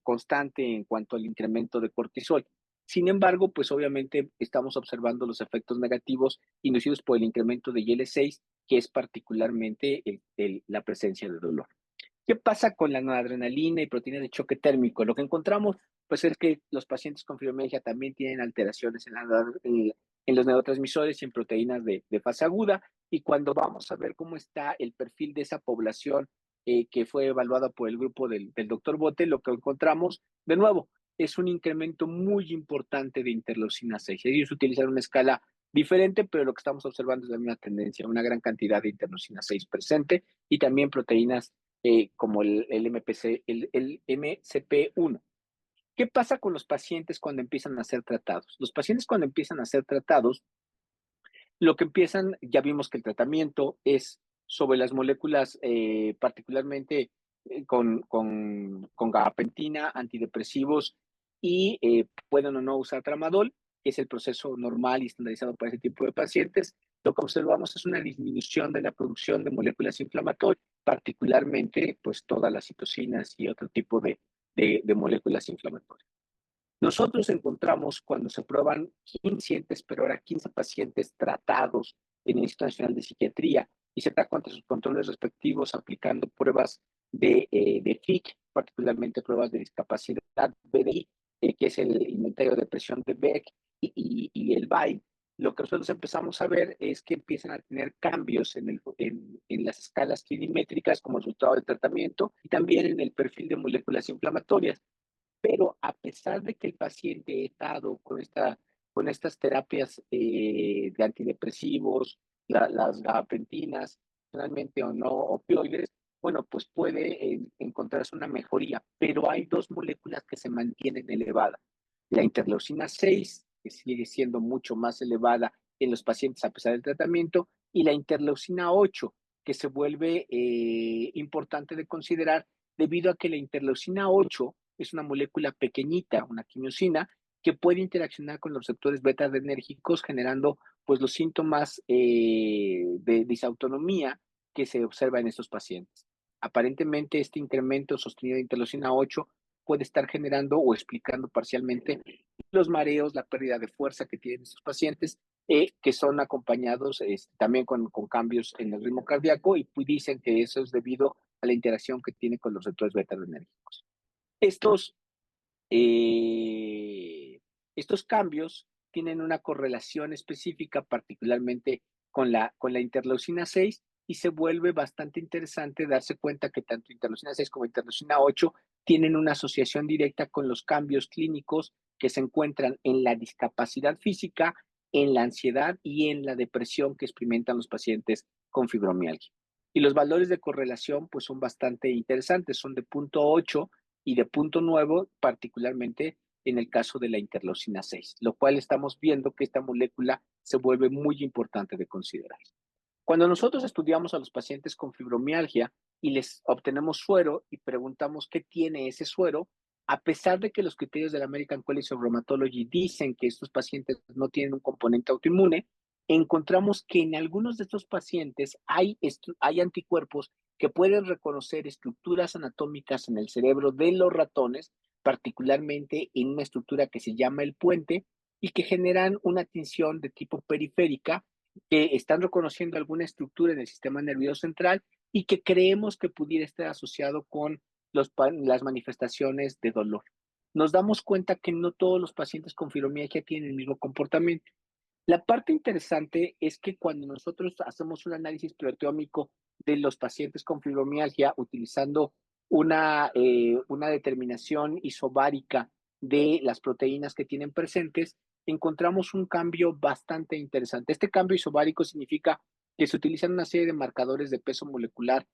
S2: constante en cuanto al incremento de cortisol. Sin embargo, pues obviamente estamos observando los efectos negativos inducidos por el incremento de IL-6, que es particularmente la presencia de dolor. ¿Qué pasa con la noradrenalina y proteína de choque térmico? Lo que encontramos pues, es que los pacientes con fibromialgia también tienen alteraciones en los neurotransmisores y en proteínas de fase aguda. Y cuando vamos a ver cómo está el perfil de esa población que fue evaluada por el grupo del doctor Bote, lo que encontramos, de nuevo, es un incremento muy importante de interleucina 6. Ellos utilizan una escala diferente, pero lo que estamos observando es la misma tendencia, una gran cantidad de interleucina 6 presente y también proteínas como el MPC, el MCP1. ¿Qué pasa con los pacientes cuando empiezan a ser tratados? Los pacientes cuando empiezan a ser tratados, lo que empiezan, ya vimos que el tratamiento es sobre las moléculas, particularmente con gabapentina, antidepresivos y pueden o no usar tramadol, que es el proceso normal y estandarizado para ese tipo de pacientes. Lo que observamos es una disminución de la producción de moléculas inflamatorias, particularmente pues todas las citocinas y otro tipo de moléculas inflamatorias. Nosotros encontramos cuando se prueban 15 pacientes, pero ahora 15 pacientes tratados en el Instituto Nacional de Psiquiatría y se da cuenta de sus controles respectivos aplicando pruebas de FIC, particularmente pruebas de discapacidad BDI, que es el inventario de presión de Beck y el BAI. Lo que nosotros empezamos a ver es que empiezan a tener cambios en las escalas clinimétricas como resultado del tratamiento y también en el perfil de moléculas inflamatorias. Pero a pesar de que el paciente ha estado con estas terapias de antidepresivos, las gabapentinas, realmente o no opioides, bueno, pues puede encontrarse una mejoría, pero hay dos moléculas que se mantienen elevadas. La interleucina 6, que sigue siendo mucho más elevada en los pacientes a pesar del tratamiento, y la interleucina 8, que se vuelve importante de considerar debido a que la interleucina 8 es una molécula pequeñita, una quimiosina, que puede interaccionar con los receptores beta adrenérgicos, generando pues los síntomas de disautonomía que se observa en estos pacientes. Aparentemente, este incremento sostenido de interleucina 8 puede estar generando o explicando parcialmente los mareos, la pérdida de fuerza que tienen estos pacientes, que son acompañados también con cambios en el ritmo cardíaco y dicen que eso es debido a la interacción que tiene con los receptores beta adrenérgicos. Estos, eh, estos cambios tienen una correlación específica, particularmente con la interleucina 6, y se vuelve bastante interesante darse cuenta que tanto interleucina 6 como interleucina 8 tienen una asociación directa con los cambios clínicos que se encuentran en la discapacidad física, en la ansiedad y en la depresión que experimentan los pacientes con fibromialgia. Y los valores de correlación pues son bastante interesantes, son de 0.8 y de 0.9, particularmente en el caso de la interleucina 6, lo cual estamos viendo que esta molécula se vuelve muy importante de considerar. Cuando nosotros estudiamos a los pacientes con fibromialgia y les obtenemos suero y preguntamos qué tiene ese suero, a pesar de que los criterios de la American College of Rheumatology dicen que estos pacientes no tienen un componente autoinmune, encontramos que en algunos de estos pacientes hay anticuerpos que pueden reconocer estructuras anatómicas en el cerebro de los ratones, particularmente en una estructura que se llama el puente, y que generan una tinción de tipo periférica, que están reconociendo alguna estructura en el sistema nervioso central y que creemos que pudiera estar asociado con las manifestaciones de dolor. Nos damos cuenta que no todos los pacientes con fibromialgia tienen el mismo comportamiento. La parte interesante es que cuando nosotros hacemos un análisis proteómico de los pacientes con fibromialgia utilizando una determinación isobárica de las proteínas que tienen presentes, encontramos un cambio bastante interesante. Este cambio isobárico significa que se utilizan una serie de marcadores de peso molecular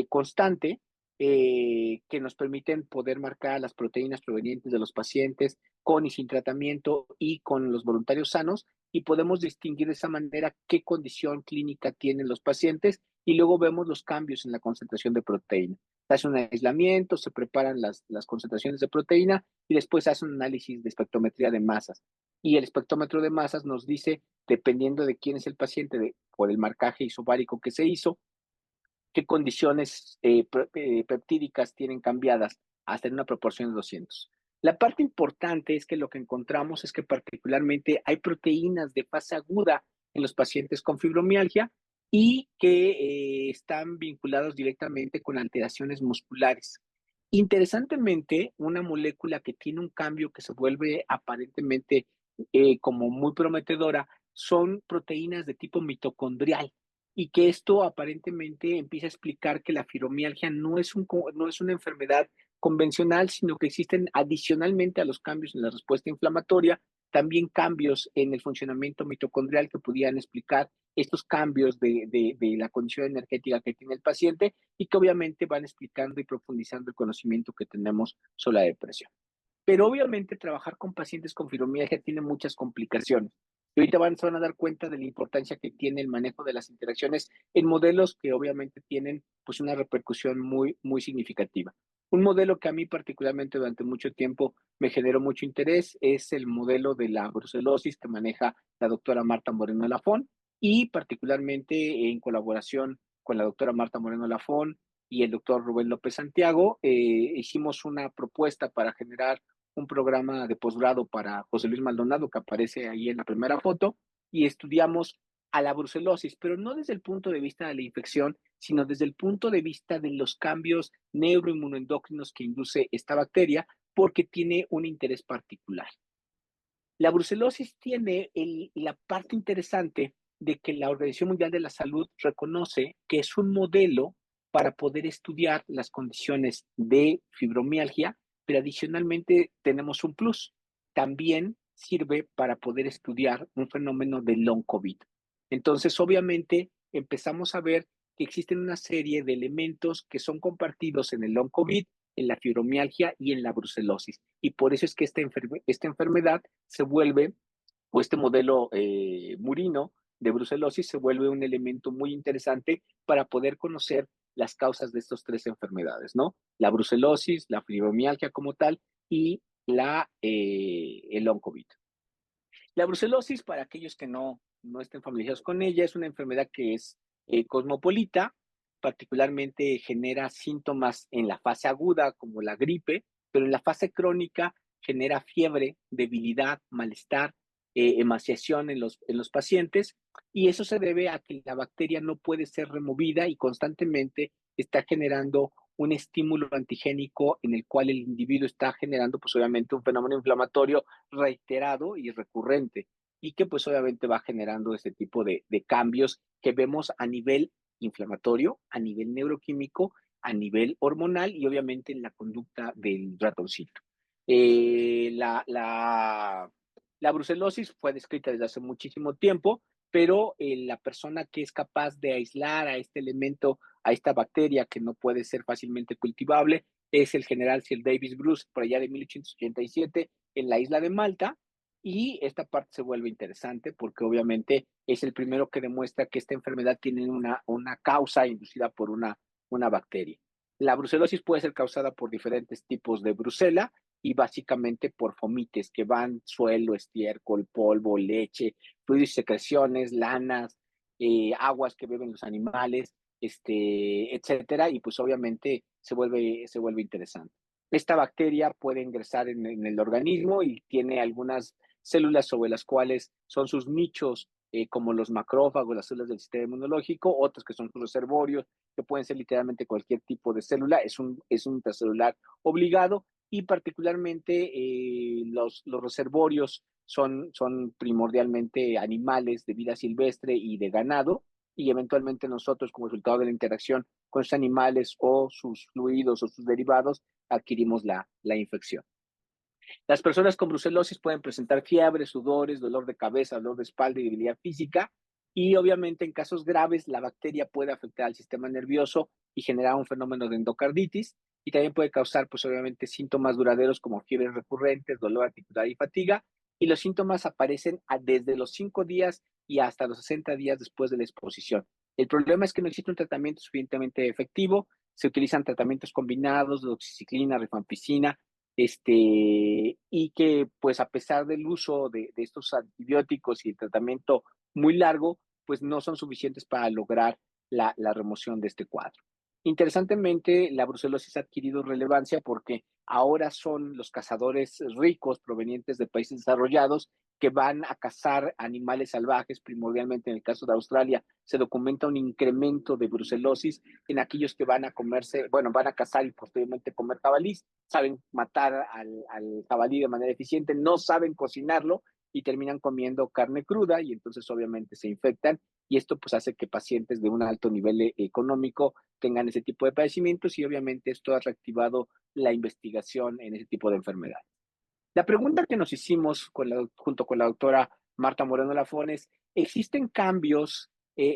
S2: constante, que nos permiten poder marcar las proteínas provenientes de los pacientes con y sin tratamiento y con los voluntarios sanos, y podemos distinguir de esa manera qué condición clínica tienen los pacientes, y luego vemos los cambios en la concentración de proteína. Se hace un aislamiento, se preparan las concentraciones de proteína y después se hace un análisis de espectrometría de masas. Y el espectrómetro de masas nos dice, dependiendo de quién es el paciente, por el marcaje isobárico que se hizo, qué condiciones peptídicas tienen cambiadas hasta en una proporción de 200. La parte importante es que lo que encontramos es que particularmente hay proteínas de fase aguda en los pacientes con fibromialgia y que están vinculados directamente con alteraciones musculares. Interesantemente, una molécula que tiene un cambio que se vuelve aparentemente como muy prometedora son proteínas de tipo mitocondrial, y que esto aparentemente empieza a explicar que la fibromialgia no es una enfermedad convencional, sino que existen adicionalmente a los cambios en la respuesta inflamatoria también cambios en el funcionamiento mitocondrial que pudieran explicar estos cambios de la condición energética que tiene el paciente y que obviamente van explicando y profundizando el conocimiento que tenemos sobre la depresión. Pero obviamente trabajar con pacientes con fibromialgia tiene muchas complicaciones. Y ahorita se van a dar cuenta de la importancia que tiene el manejo de las interacciones en modelos que obviamente tienen pues una repercusión muy significativa. Un modelo que a mí particularmente durante mucho tiempo me generó mucho interés es el modelo de la brucelosis que maneja la doctora Marta Moreno Lafón y particularmente en colaboración con la doctora Marta Moreno Lafón y el doctor Rubén López Santiago, hicimos una propuesta para generar un programa de posgrado para José Luis Maldonado, que aparece ahí en la primera foto, y estudiamos a la brucelosis, pero no desde el punto de vista de la infección, sino desde el punto de vista de los cambios neuroinmunoendocrinos que induce esta bacteria, porque tiene un interés particular. La brucelosis tiene la parte interesante de que la Organización Mundial de la Salud reconoce que es un modelo para poder estudiar las condiciones de fibromialgia, pero adicionalmente tenemos un plus. También sirve para poder estudiar un fenómeno de long COVID. Entonces, obviamente, empezamos a ver que existen una serie de elementos que son compartidos en el long COVID, en la fibromialgia y en la brucelosis. Y por eso es que esta enfermedad se vuelve, o este modelo murino de brucelosis se vuelve un elemento muy interesante para poder conocer las causas de estas tres enfermedades, ¿no? La brucelosis, la fibromialgia como tal y el long COVID. La brucelosis, para aquellos que no estén familiarizados con ella, es una enfermedad que es cosmopolita, particularmente genera síntomas en la fase aguda, como la gripe, pero en la fase crónica genera fiebre, debilidad, malestar, emaciación en los pacientes, y eso se debe a que la bacteria no puede ser removida y constantemente está generando un estímulo antigénico en el cual el individuo está generando, pues obviamente, un fenómeno inflamatorio reiterado y recurrente, y que pues obviamente va generando este tipo de cambios que vemos a nivel inflamatorio, a nivel neuroquímico, a nivel hormonal y obviamente en la conducta del ratoncito. La brucelosis fue descrita desde hace muchísimo tiempo, pero la persona que es capaz de aislar a este elemento, a esta bacteria que no puede ser fácilmente cultivable, es el general Sir Davis Bruce, por allá de 1887, en la isla de Malta, y esta parte se vuelve interesante porque obviamente es el primero que demuestra que esta enfermedad tiene una causa inducida por una bacteria. La brucelosis puede ser causada por diferentes tipos de brucela y básicamente por fomites que van suelo, estiércol, polvo, leche, fluidos y secreciones, lanas, aguas que beben los animales, etcétera, y pues obviamente se vuelve interesante. Esta bacteria puede ingresar en el organismo y tiene algunas células sobre las cuales son sus nichos, como los macrófagos, las células del sistema inmunológico, otros que son sus reservorios, que pueden ser literalmente cualquier tipo de célula, es un intracelular obligado y particularmente los reservorios son primordialmente animales de vida silvestre y de ganado, y eventualmente nosotros como resultado de la interacción con esos animales o sus fluidos o sus derivados adquirimos la infección. Las personas con brucelosis pueden presentar fiebre, sudores, dolor de cabeza, dolor de espalda y debilidad física. Y obviamente en casos graves la bacteria puede afectar al sistema nervioso y generar un fenómeno de endocarditis y también puede causar pues obviamente síntomas duraderos como fiebres recurrentes, dolor articular y fatiga. Y los síntomas aparecen desde los 5 días y hasta los 60 días después de la exposición. El problema es que no existe un tratamiento suficientemente efectivo. Se utilizan tratamientos combinados de doxiciclina, rifampicina, y que pues a pesar del uso de estos antibióticos y el tratamiento muy largo, pues no son suficientes para lograr la remoción de este cuadro. Interesantemente, la brucelosis ha adquirido relevancia porque ahora son los cazadores ricos provenientes de países desarrollados que van a cazar animales salvajes, primordialmente en el caso de Australia, se documenta un incremento de brucelosis en aquellos que van a comerse, bueno, van a cazar y posteriormente comer jabalís, saben matar al jabalí de manera eficiente, no saben cocinarlo y terminan comiendo carne cruda y entonces obviamente se infectan y esto pues hace que pacientes de un alto nivel económico tengan ese tipo de padecimientos y obviamente esto ha reactivado la investigación en ese tipo de enfermedades. La pregunta que nos hicimos junto con la doctora Marta Moreno Lafón es, ¿existen cambios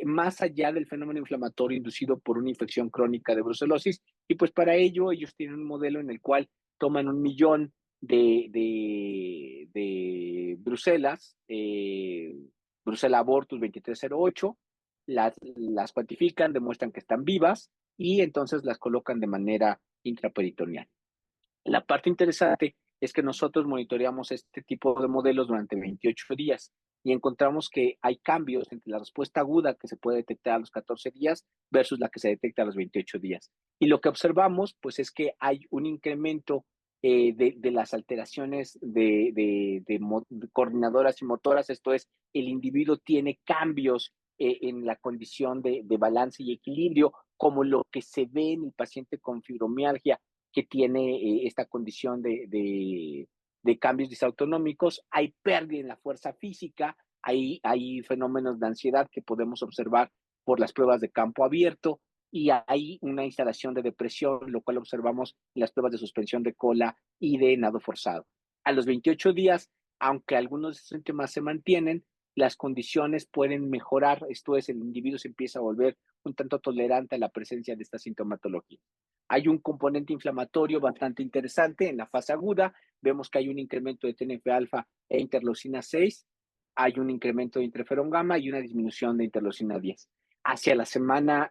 S2: más allá del fenómeno inflamatorio inducido por una infección crónica de brucelosis? Y pues para ello ellos tienen un modelo en el cual toman 1 millón de Bruselas, Brucella abortus 2308, las cuantifican, demuestran que están vivas y entonces las colocan de manera intraperitoneal. La parte interesante es que nosotros monitoreamos este tipo de modelos durante 28 días y encontramos que hay cambios entre la respuesta aguda que se puede detectar a los 14 días versus la que se detecta a los 28 días. Y lo que observamos, pues, es que hay un incremento de las alteraciones de coordinadoras y motoras, esto es, el individuo tiene cambios en la condición de balance y equilibrio, como lo que se ve en el paciente con fibromialgia que tiene esta condición de cambios disautonómicos, hay pérdida en la fuerza física, hay fenómenos de ansiedad que podemos observar por las pruebas de campo abierto y hay una instalación de depresión, lo cual observamos en las pruebas de suspensión de cola y de nado forzado. A los 28 días, aunque algunos síntomas se mantienen, las condiciones pueden mejorar, esto es, el individuo se empieza a volver un tanto tolerante a la presencia de esta sintomatología. Hay un componente inflamatorio bastante interesante en la fase aguda. Vemos que hay un incremento de TNF-alfa e interleucina 6, hay un incremento de interferón gamma y una disminución de interleucina 10. Hacia la semana,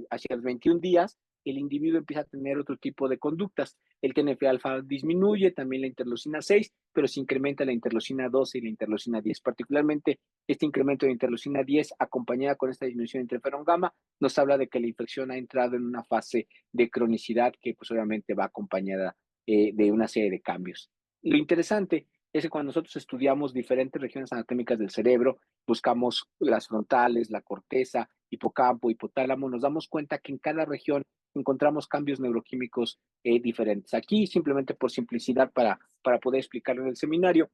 S2: hacia los 21 días, el individuo empieza a tener otro tipo de conductas. El TNF-alfa disminuye, también la interleucina 6, pero se incrementa la interleucina 12 y la interleucina 10. Particularmente, este incremento de interleucina 10, acompañada con esta disminución de interferón gamma, nos habla de que la infección ha entrado en una fase de cronicidad que pues obviamente va acompañada de una serie de cambios. Lo interesante es que cuando nosotros estudiamos diferentes regiones anatómicas del cerebro, buscamos las frontales, la corteza, hipocampo, hipotálamo, nos damos cuenta que en cada región encontramos cambios neuroquímicos diferentes. Aquí, simplemente por simplicidad, para poder explicarlo en el seminario,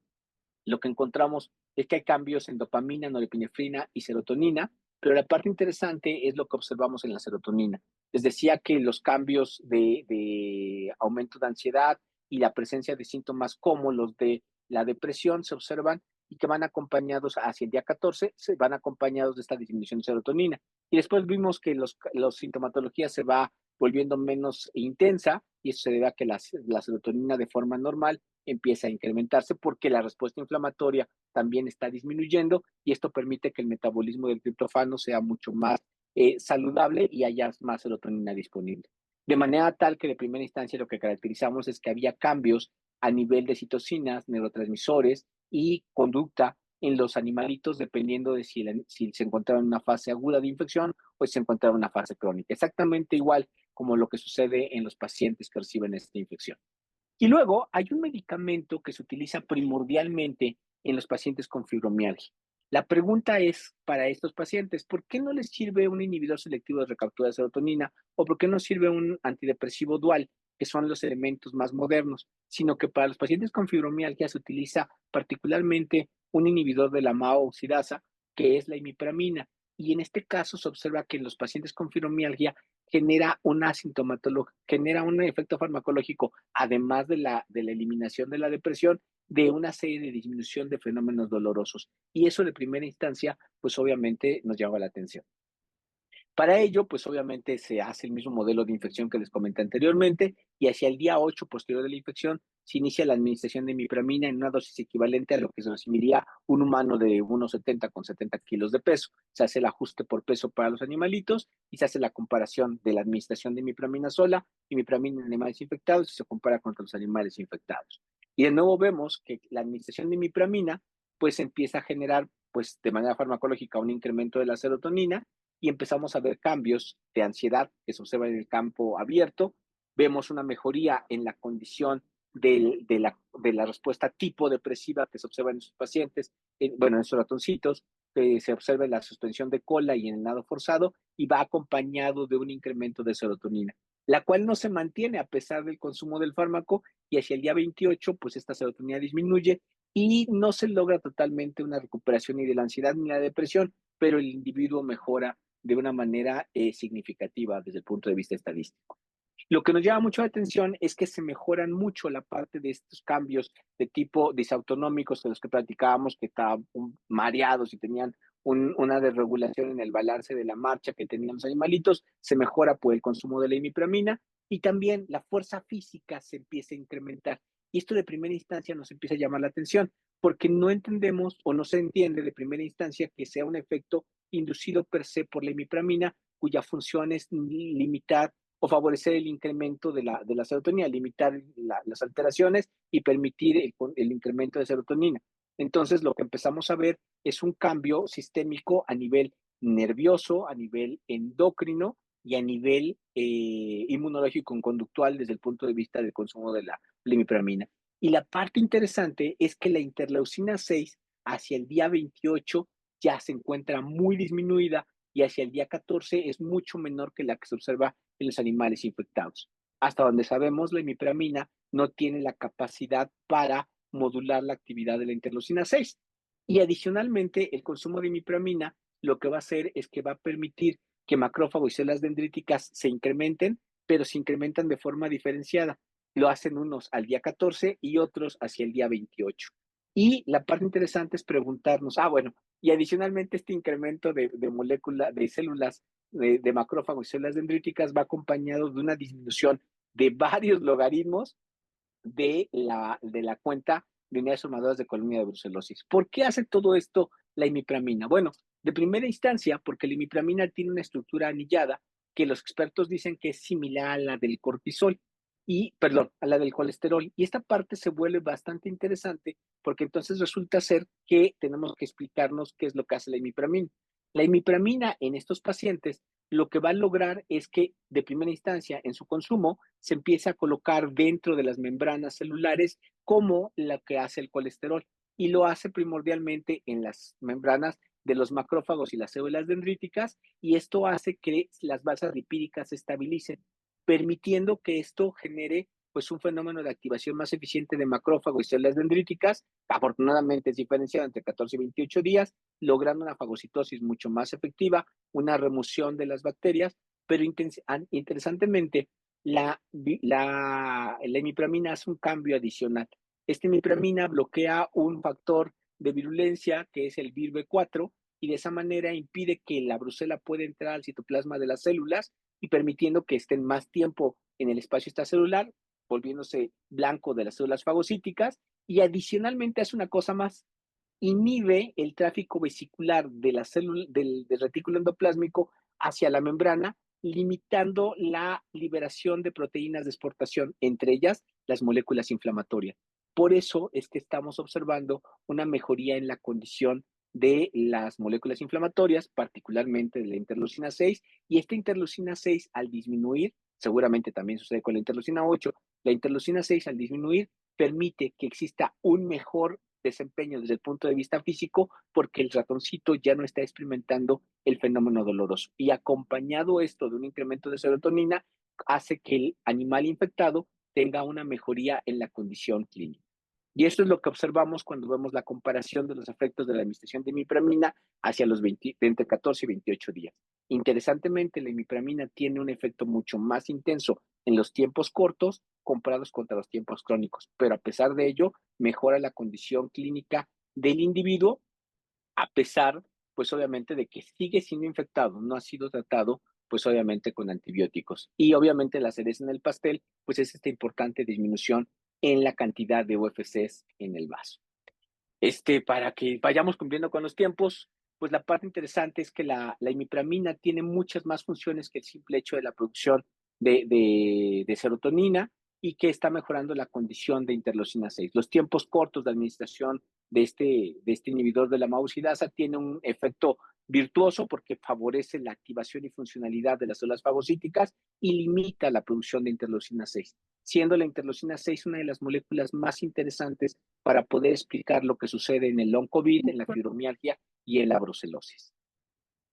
S2: lo que encontramos es que hay cambios en dopamina, norepinefrina y serotonina, pero la parte interesante es lo que observamos en la serotonina. Les decía que los cambios de aumento de ansiedad y la presencia de síntomas como los de la depresión se observan y que van acompañados hacia el día 14, se van acompañados de esta disminución de serotonina. Y después vimos que los sintomatología se va volviendo menos intensa y eso se debe a que la serotonina de forma normal empieza a incrementarse porque la respuesta inflamatoria también está disminuyendo y esto permite que el metabolismo del triptófano sea mucho más saludable y haya más serotonina disponible. De manera tal que de primera instancia lo que caracterizamos es que había cambios a nivel de citocinas, neurotransmisores y conducta en los animalitos dependiendo de si se encontraba en una fase aguda de infección o si se encontraba en una fase crónica. Exactamente igual como lo que sucede en los pacientes que reciben esta infección. Y luego hay un medicamento que se utiliza primordialmente en los pacientes con fibromialgia. La pregunta es para estos pacientes, ¿por qué no les sirve un inhibidor selectivo de recaptura de serotonina o por qué no sirve un antidepresivo dual, que son los elementos más modernos? Sino que para los pacientes con fibromialgia se utiliza particularmente un inhibidor de la MAO oxidasa, que es la imipramina. Y en este caso se observa que en los pacientes con fibromialgia genera una sintomatología, genera un efecto farmacológico, además de la eliminación de la depresión, de una serie de disminución de fenómenos dolorosos. Y eso de primera instancia, pues obviamente nos llama la atención. Para ello, pues obviamente se hace el mismo modelo de infección que les comenté anteriormente y hacia el día 8 posterior de la infección se inicia la administración de imipramina en una dosis equivalente a lo que se recibiría un humano de 1,70 con 70 kilos de peso. Se hace el ajuste por peso para los animalitos y se hace la comparación de la administración de imipramina sola, imipramina en animales infectados y se compara contra los animales infectados. Y de nuevo vemos que la administración de imipramina pues empieza a generar pues de manera farmacológica un incremento de la serotonina y empezamos a ver cambios de ansiedad que se observan en el campo abierto. Vemos una mejoría en la condición de la respuesta tipo depresiva que se observa en sus pacientes, en esos ratoncitos, que se observa en la suspensión de cola y en el nado forzado y va acompañado de un incremento de serotonina, la cual no se mantiene a pesar del consumo del fármaco y hacia el día 28, pues esta serotonina disminuye y no se logra totalmente una recuperación ni de la ansiedad ni de la depresión, pero el individuo mejora de una manera significativa desde el punto de vista estadístico. Lo que nos llama mucho la atención es que se mejoran mucho la parte de estos cambios de tipo disautonómicos de los que platicábamos, que estaban mareados y tenían una desregulación en el balance de la marcha que tenían los animalitos, se mejora por el consumo de la imipramina y también la fuerza física se empieza a incrementar. Y esto de primera instancia nos empieza a llamar la atención porque no entendemos o no se entiende de primera instancia que sea un efecto inducido per se por la imipramina, cuya función es limitar o favorecer el incremento de la serotonina, limitar las alteraciones y permitir el incremento de serotonina. Entonces, lo que empezamos a ver es un cambio sistémico a nivel nervioso, a nivel endocrino y a nivel inmunológico conductual desde el punto de vista del consumo de la limipramina. Y la parte interesante es que la interleucina 6 hacia el día 28 ya se encuentra muy disminuida y hacia el día 14 es mucho menor que la que se observa en los animales infectados. Hasta donde sabemos, la imipramina no tiene la capacidad para modular la actividad de la interleucina 6. Y adicionalmente, el consumo de imipramina lo que va a hacer es que va a permitir que macrófagos y células dendríticas se incrementen, pero se incrementan de forma diferenciada. Lo hacen unos al día 14 y otros hacia el día 28. Y la parte interesante es preguntarnos, bueno, y adicionalmente este incremento de molécula, de células de macrófagos y células dendríticas va acompañado de una disminución de varios logaritmos de la cuenta de unidades formadoras de colonia de brucelosis. ¿Por qué hace todo esto la imipramina? Bueno, de primera instancia, porque la imipramina tiene una estructura anillada que los expertos dicen que es similar a la del cortisol y, perdón, a la del colesterol. Y esta parte se vuelve bastante interesante porque entonces resulta ser que tenemos que explicarnos qué es lo que hace la imipramina. La imipramina en estos pacientes lo que va a lograr es que de primera instancia en su consumo se empiece a colocar dentro de las membranas celulares como la que hace el colesterol y lo hace primordialmente en las membranas de los macrófagos y las células dendríticas y esto hace que las basas lipídicas se estabilicen, permitiendo que esto genere pues un fenómeno de activación más eficiente de macrófagos y células dendríticas. Afortunadamente es diferenciado entre 14 y 28 días, logrando una fagocitosis mucho más efectiva, una remoción de las bacterias, pero interesantemente la imipramina hace un cambio adicional. Esta imipramina bloquea un factor de virulencia que es el VIR-B4 y de esa manera impide que la brucela pueda entrar al citoplasma de las células y permitiendo que estén más tiempo en el espacio extracelular, volviéndose blanco de las células fagocíticas y adicionalmente hace una cosa más, inhibe el tráfico vesicular de la célula, del retículo endoplásmico hacia la membrana, limitando la liberación de proteínas de exportación, entre ellas las moléculas inflamatorias. Por eso es que estamos observando una mejoría en la condición de las moléculas inflamatorias, particularmente de la interleucina 6, y esta interleucina 6 al disminuir, seguramente también sucede con la interleucina 8, la interleucina 6 al disminuir permite que exista un mejor desempeño desde el punto de vista físico porque el ratoncito ya no está experimentando el fenómeno doloroso. Y acompañado esto de un incremento de serotonina, hace que el animal infectado tenga una mejoría en la condición clínica. Y esto es lo que observamos cuando vemos la comparación de los efectos de la administración de imipramina hacia los entre 14 y 28 días. Interesantemente, la imipramina tiene un efecto mucho más intenso en los tiempos cortos comparados contra los tiempos crónicos, pero a pesar de ello, mejora la condición clínica del individuo, a pesar, pues obviamente, de que sigue siendo infectado, no ha sido tratado, pues obviamente con antibióticos. Y obviamente la cereza en el pastel, pues es esta importante disminución en la cantidad de UFCs en el vaso. Para que vayamos cumpliendo con los tiempos, pues la parte interesante es que la imipramina tiene muchas más funciones que el simple hecho de la producción de serotonina y que está mejorando la condición de interleucina 6. Los tiempos cortos de administración de este inhibidor de la mausidasa tiene un efecto virtuoso porque favorece la activación y funcionalidad de las células fagocíticas y limita la producción de interleucina 6, siendo la interleucina 6 una de las moléculas más interesantes para poder explicar lo que sucede en el long COVID, en la fibromialgia y en la brucelosis.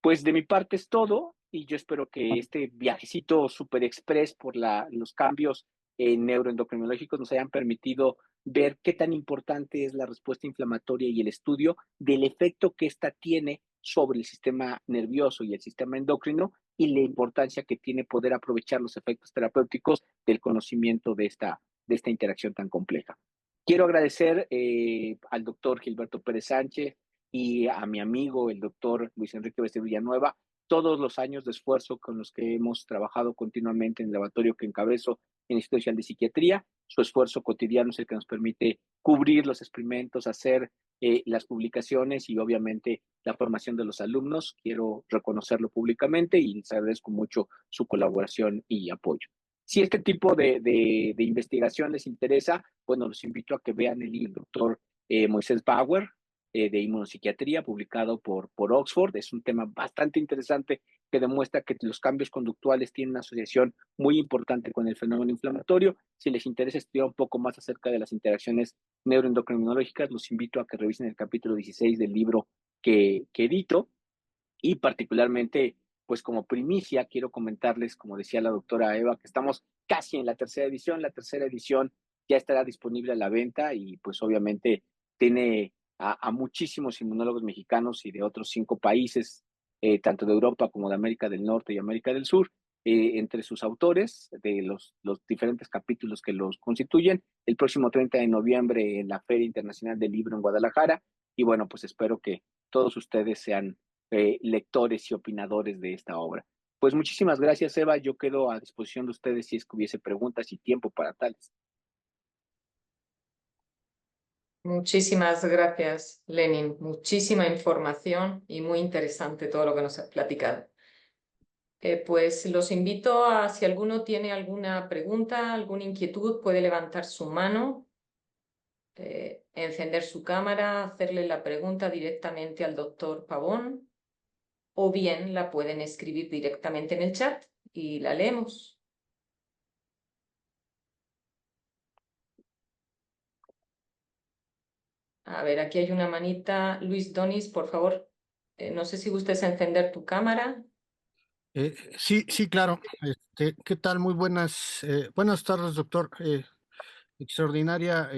S2: Pues de mi parte es todo y yo espero que este viajecito super express por los cambios neuroendocrinológicos nos hayan permitido ver qué tan importante es la respuesta inflamatoria y el estudio del efecto que esta tiene sobre el sistema nervioso y el sistema endocrino y la importancia que tiene poder aprovechar los efectos terapéuticos del conocimiento de esta interacción tan compleja. Quiero agradecer al doctor Gilberto Pérez Sánchez y a mi amigo, el doctor Luis Enrique Bester Villanueva, todos los años de esfuerzo con los que hemos trabajado continuamente en el laboratorio que encabezo en el Instituto Nacional de Psiquiatría. Su esfuerzo cotidiano es el que nos permite cubrir los experimentos, hacer las publicaciones y obviamente la formación de los alumnos. Quiero reconocerlo públicamente y les agradezco mucho su colaboración y apoyo. Si este tipo de investigación les interesa, bueno, los invito a que vean el libro doctor Moisés Bauer, de inmunopsiquiatría, publicado por Oxford. Es un tema bastante interesante que demuestra que los cambios conductuales tienen una asociación muy importante con el fenómeno inflamatorio. Si les interesa estudiar un poco más acerca de las interacciones neuroendocrinológicas, los invito a que revisen el capítulo 16 del libro que edito y particularmente, pues como primicia, quiero comentarles, como decía la doctora Eva, que estamos casi en la tercera edición. La tercera edición ya estará disponible a la venta y pues obviamente tiene a muchísimos inmunólogos mexicanos y de otros 5 países, tanto de Europa como de América del Norte y América del Sur, entre sus autores de los diferentes capítulos que los constituyen, el próximo 30 de noviembre en la Feria Internacional del Libro en Guadalajara. Y bueno, pues espero que todos ustedes sean lectores y opinadores de esta obra. Pues muchísimas gracias, Eva. Yo quedo a disposición de ustedes si es que hubiese preguntas y tiempo para tales.
S3: Muchísimas gracias, Lenin. Muchísima información y muy interesante todo lo que nos has platicado. Pues los invito a, si alguno tiene alguna pregunta, alguna inquietud, puede levantar su mano, encender su cámara, hacerle la pregunta directamente al doctor Pavón, o bien la pueden escribir directamente en el chat y la leemos. A ver, aquí hay una manita. Luis Donis, por favor, no sé si gustes encender tu cámara.
S4: Sí, sí, claro. ¿Qué tal? Muy buenas tardes, doctor. Extraordinaria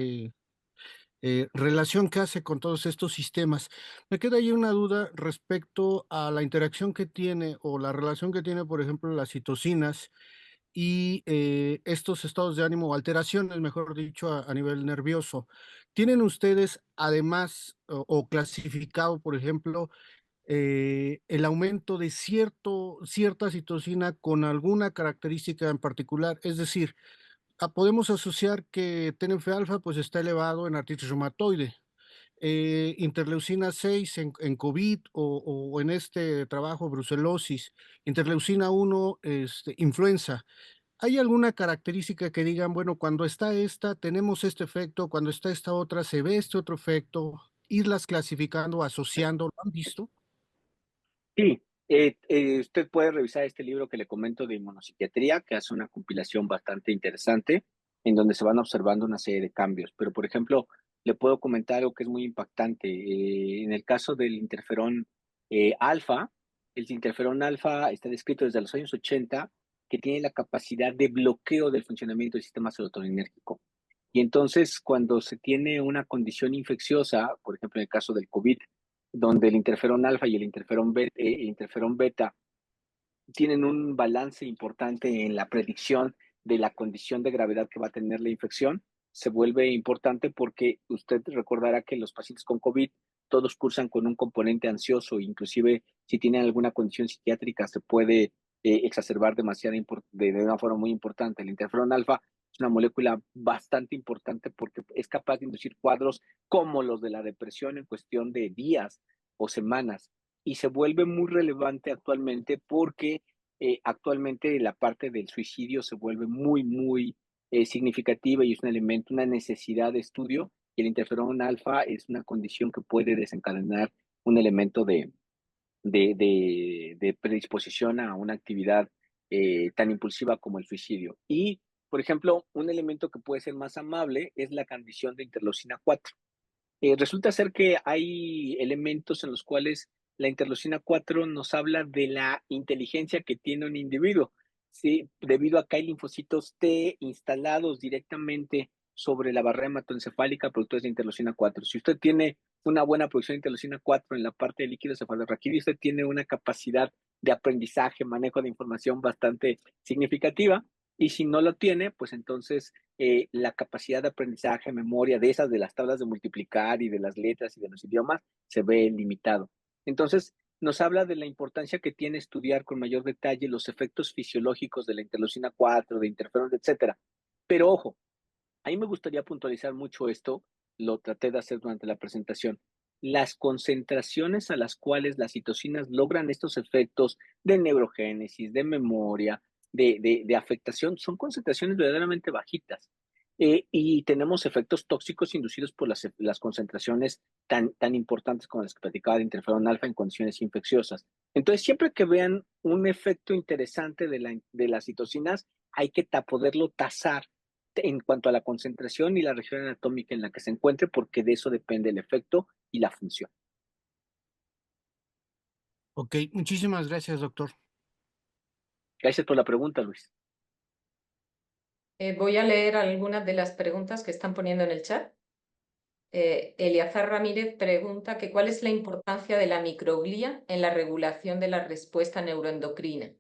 S4: relación que hace con todos estos sistemas. Me queda ahí una duda respecto a la interacción que tiene o la relación que tiene, por ejemplo, las citocinas y estos estados de ánimo, alteraciones, mejor dicho, a nivel nervioso. ¿Tienen ustedes, además, o clasificado, por ejemplo, el aumento de cierta citocina con alguna característica en particular? Es decir, podemos asociar que TNF-alfa pues está elevado en artritis reumatoide, interleucina 6 en COVID o en este trabajo brucelosis, interleucina 1 influenza. ¿Hay alguna característica que digan, bueno, cuando está esta tenemos este efecto, cuando está esta otra se ve este otro efecto? Irlas clasificando, asociando, ¿lo han visto?
S2: Sí, usted puede revisar este libro que le comento de inmunopsiquiatría, que hace una compilación bastante interesante, en donde se van observando una serie de cambios. Pero, por ejemplo, le puedo comentar algo que es muy impactante. En el caso del interferón alfa, el interferón alfa está descrito desde los años 80, que tiene la capacidad de bloqueo del funcionamiento del sistema serotoninérgico. Y entonces, cuando se tiene una condición infecciosa, por ejemplo, en el caso del COVID, donde el interferón alfa y el interferón beta tienen un balance importante en la predicción de la condición de gravedad que va a tener la infección, se vuelve importante porque usted recordará que los pacientes con COVID todos cursan con un componente ansioso, inclusive si tienen alguna condición psiquiátrica se puede exacerbar de una forma muy importante. El interferón alfa es una molécula bastante importante porque es capaz de inducir cuadros como los de la depresión en cuestión de días o semanas y se vuelve muy relevante actualmente porque actualmente la parte del suicidio se vuelve muy significativa y es un elemento, una necesidad de estudio. Y el interferón alfa es una condición que puede desencadenar un elemento de predisposición a una actividad tan impulsiva como el suicidio. Y, por ejemplo, un elemento que puede ser más amable es la condición de interleucina 4. Resulta ser que hay elementos en los cuales la interleucina 4 nos habla de la inteligencia que tiene un individuo, ¿sí? Debido a que hay linfocitos T instalados directamente sobre la barrera hematoencefálica productores de interleucina 4. Si usted tiene una buena producción de interleucina 4 en la parte de líquido cefalorraquídeo, usted tiene una capacidad de aprendizaje, manejo de información bastante significativa. Y si no lo tiene, pues entonces la capacidad de aprendizaje, memoria de esas, de las tablas de multiplicar y de las letras y de los idiomas, se ve limitado. Entonces, nos habla de la importancia que tiene estudiar con mayor detalle los efectos fisiológicos de la interleucina 4, de interferón, etcétera. Pero ojo, a mí me gustaría puntualizar mucho esto, lo traté de hacer durante la presentación. Las concentraciones a las cuales las citocinas logran estos efectos de neurogénesis, de memoria, de afectación, son concentraciones verdaderamente bajitas. Y tenemos efectos tóxicos inducidos por las concentraciones tan importantes como las que platicaba de interferón alfa en condiciones infecciosas. Entonces, siempre que vean un efecto interesante de las citocinas, hay que poderlo tasar en cuanto a la concentración y la región anatómica en la que se encuentre, porque de eso depende el efecto y la función.
S4: Ok, muchísimas gracias, doctor.
S2: Gracias por la pregunta, Luis.
S3: Voy a leer algunas de las preguntas que están poniendo en el chat. Eliazar Ramírez pregunta que cuál es la importancia de la microglía en la regulación de la respuesta neuroendocrina,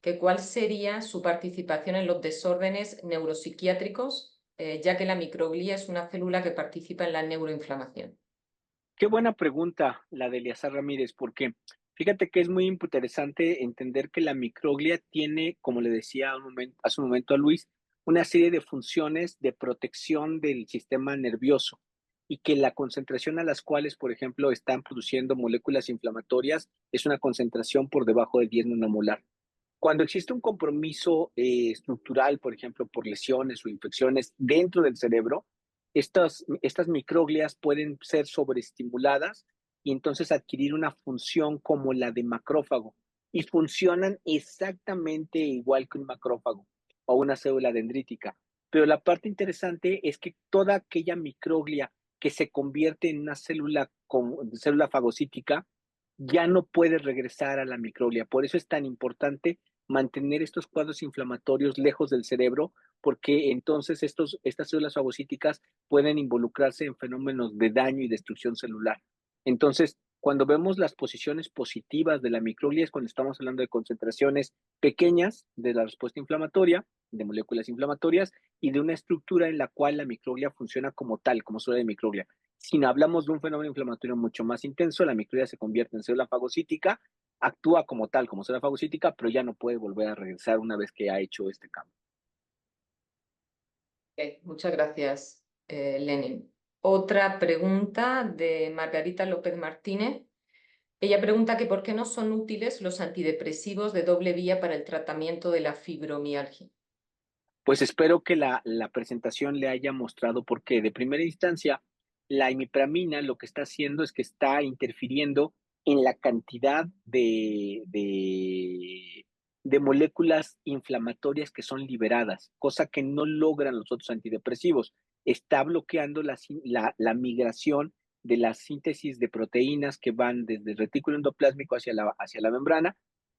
S3: que cuál sería su participación en los desórdenes neuropsiquiátricos, ya que la microglía es una célula que participa en la neuroinflamación.
S2: Qué buena pregunta la de Eliazar Ramírez, porque fíjate que es muy interesante entender que la microglia tiene, como le decía hace un momento a Luis, una serie de funciones de protección del sistema nervioso y que la concentración a las cuales, por ejemplo, están produciendo moléculas inflamatorias es una concentración por debajo de 10 nanomolar. Cuando existe un compromiso estructural, por ejemplo, por lesiones o infecciones dentro del cerebro, estas microglias pueden ser sobreestimuladas y entonces adquirir una función como la de macrófago. Y funcionan exactamente igual que un macrófago o una célula dendrítica. Pero la parte interesante es que toda aquella microglia que se convierte en una célula fagocítica ya no puede regresar a la microglia. Por eso es tan importante mantener estos cuadros inflamatorios lejos del cerebro, porque entonces estas células fagocíticas pueden involucrarse en fenómenos de daño y destrucción celular. Entonces, cuando vemos las posiciones positivas de la microglia es cuando estamos hablando de concentraciones pequeñas de la respuesta inflamatoria, de moléculas inflamatorias y de una estructura en la cual la microglia funciona como tal, como célula de microglia. Si no hablamos de un fenómeno inflamatorio mucho más intenso, la microglia se convierte en célula fagocítica, actúa como tal, como célula fagocítica, pero ya no puede volver a regresar una vez que ha hecho este cambio.
S3: Okay, muchas gracias, Lenin. Otra pregunta de Margarita López Martínez. Ella pregunta que por qué no son útiles los antidepresivos de doble vía para el tratamiento de la fibromialgia.
S2: Pues espero que la presentación le haya mostrado por qué. De primera instancia, la imipramina lo que está haciendo es que está interfiriendo en la cantidad de moléculas inflamatorias que son liberadas, cosa que no logran los otros antidepresivos. Está bloqueando la migración de la síntesis de proteínas que van desde el retículo endoplásmico hacia la membrana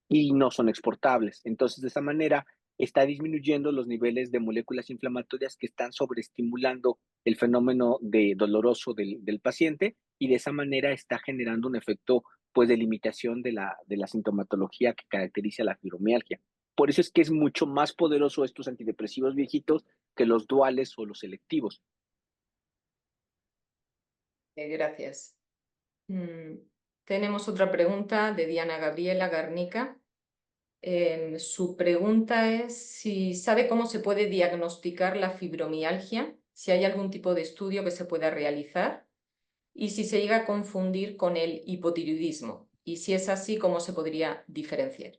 S2: y no son exportables. Entonces, de esa manera, está disminuyendo los niveles de moléculas inflamatorias que están sobreestimulando el fenómeno doloroso del paciente y de esa manera está generando un efecto pues de limitación de la sintomatología que caracteriza la fibromialgia. Por eso es que es mucho más poderoso estos antidepresivos viejitos que los duales o los selectivos.
S3: Gracias. Tenemos otra pregunta de Diana Gabriela Garnica. Su pregunta es si sabe cómo se puede diagnosticar la fibromialgia, si hay algún tipo de estudio que se pueda realizar y si se llega a confundir con el hipotiroidismo y si es así, cómo se podría diferenciar.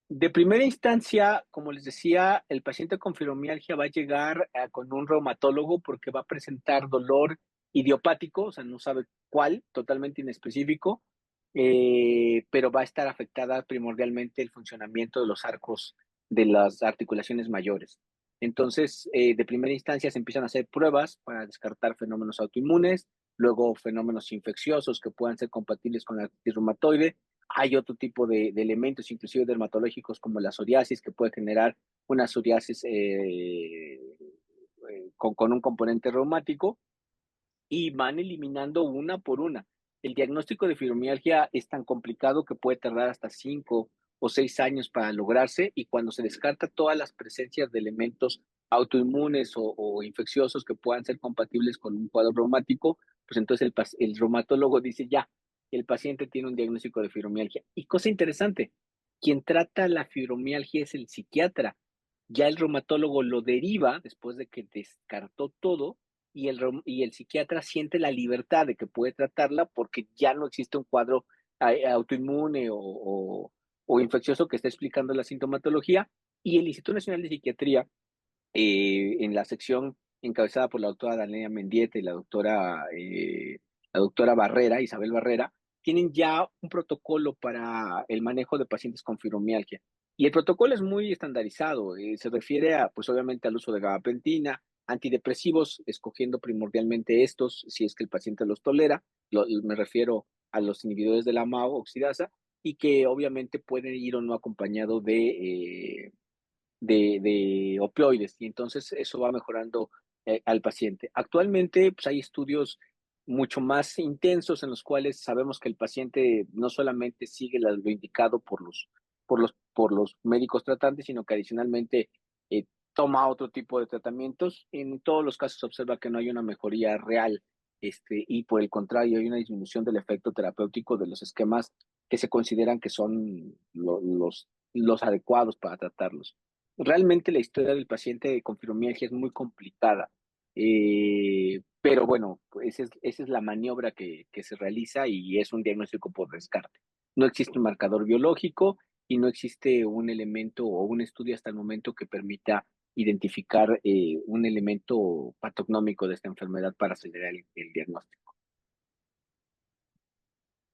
S2: De primera instancia, como les decía, el paciente con fibromialgia va a llegar con un reumatólogo porque va a presentar dolor idiopático, o sea, no sabe cuál, totalmente inespecífico, pero va a estar afectada primordialmente el funcionamiento de los arcos de las articulaciones mayores. Entonces, de primera instancia se empiezan a hacer pruebas para descartar fenómenos autoinmunes, luego fenómenos infecciosos que puedan ser compatibles con la artritis reumatoide. Hay otro tipo de elementos, inclusive dermatológicos, como la psoriasis, que puede generar una psoriasis con un componente reumático. y van eliminando una por una. El diagnóstico de fibromialgia es tan complicado que puede tardar hasta 5 o 6 años para lograrse, y cuando se descarta todas las presencias de elementos autoinmunes o infecciosos que puedan ser compatibles con un cuadro reumático, pues entonces el reumatólogo dice ya, el paciente tiene un diagnóstico de fibromialgia. Y cosa interesante, quien trata la fibromialgia es el psiquiatra. Ya el reumatólogo lo deriva después de que descartó todo, y el psiquiatra siente la libertad de que puede tratarla porque ya no existe un cuadro autoinmune o infeccioso que está explicando la sintomatología. Y el Instituto Nacional de Psiquiatría, en la sección encabezada por la doctora Daniela Mendieta y la doctora Barrera, Isabel Barrera, tienen ya un protocolo para el manejo de pacientes con fibromialgia. Y el protocolo es muy estandarizado, se refiere a, pues obviamente al uso de gabapentina, antidepresivos, escogiendo primordialmente estos, si es que el paciente los tolera, me refiero a los inhibidores de la MAO oxidasa, y que obviamente pueden ir o no acompañado de opioides, y entonces eso va mejorando al paciente. Actualmente pues, hay estudios mucho más intensos en los cuales sabemos que el paciente no solamente sigue lo indicado por los médicos tratantes, sino que adicionalmente toma otro tipo de tratamientos. En todos los casos se observa que no hay una mejoría real, y por el contrario hay una disminución del efecto terapéutico de los esquemas que se consideran que son los adecuados para tratarlos. Realmente la historia del paciente con fibromialgia es muy complicada, pero bueno, pues esa es la maniobra que se realiza, y es un diagnóstico por descarte. No existe un marcador biológico y no existe un elemento o un estudio hasta el momento que permita identificar un elemento patognómico de esta enfermedad para acelerar el diagnóstico.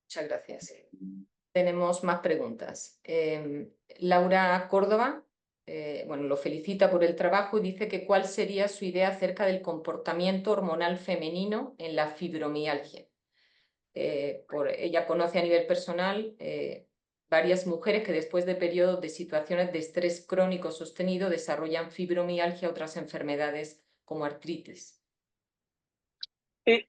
S3: Muchas gracias. Tenemos más preguntas. Laura Córdoba, bueno, lo felicita por el trabajo y dice que cuál sería su idea acerca del comportamiento hormonal femenino en la fibromialgia. Ella conoce a nivel personal varias mujeres que después de periodos de situaciones de estrés crónico sostenido desarrollan fibromialgia o otras enfermedades como artritis.
S2: Eh,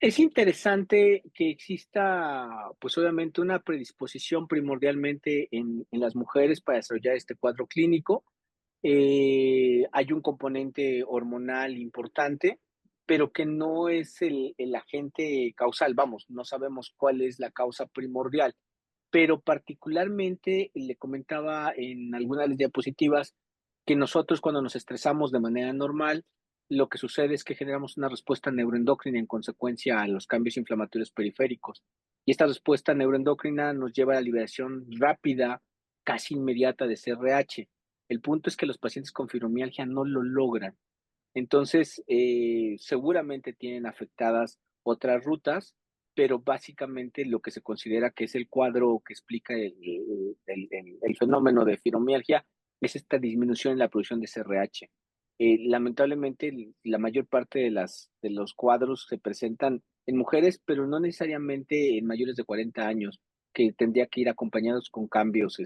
S2: Es interesante que exista, pues obviamente, una predisposición primordialmente en las mujeres para desarrollar este cuadro clínico. Hay un componente hormonal importante, pero que no es el agente causal. Vamos, no sabemos cuál es la causa primordial, pero particularmente le comentaba en algunas de las diapositivas que nosotros, cuando nos estresamos de manera normal, lo que sucede es que generamos una respuesta neuroendocrina en consecuencia a los cambios inflamatorios periféricos. Y esta respuesta neuroendocrina nos lleva a la liberación rápida, casi inmediata de CRH. El punto es que los pacientes con fibromialgia no lo logran. Entonces, seguramente tienen afectadas otras rutas, pero básicamente lo que se considera que es el cuadro que explica el fenómeno de fibromialgia es esta disminución en la producción de CRH. Lamentablemente, la mayor parte de los cuadros se presentan en mujeres, pero no necesariamente en mayores de 40 años, que tendría que ir acompañados con cambios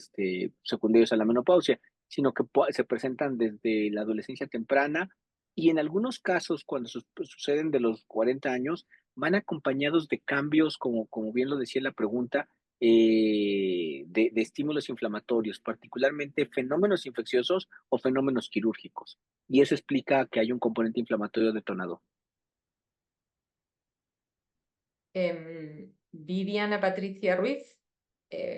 S2: secundarios a la menopausia, sino que se presentan desde la adolescencia temprana, y en algunos casos, cuando suceden de los 40 años, van acompañados de cambios, como bien lo decía la pregunta, de estímulos inflamatorios, particularmente fenómenos infecciosos o fenómenos quirúrgicos. Y eso explica que hay un componente inflamatorio detonador.
S3: Viviana Patricia Ruiz,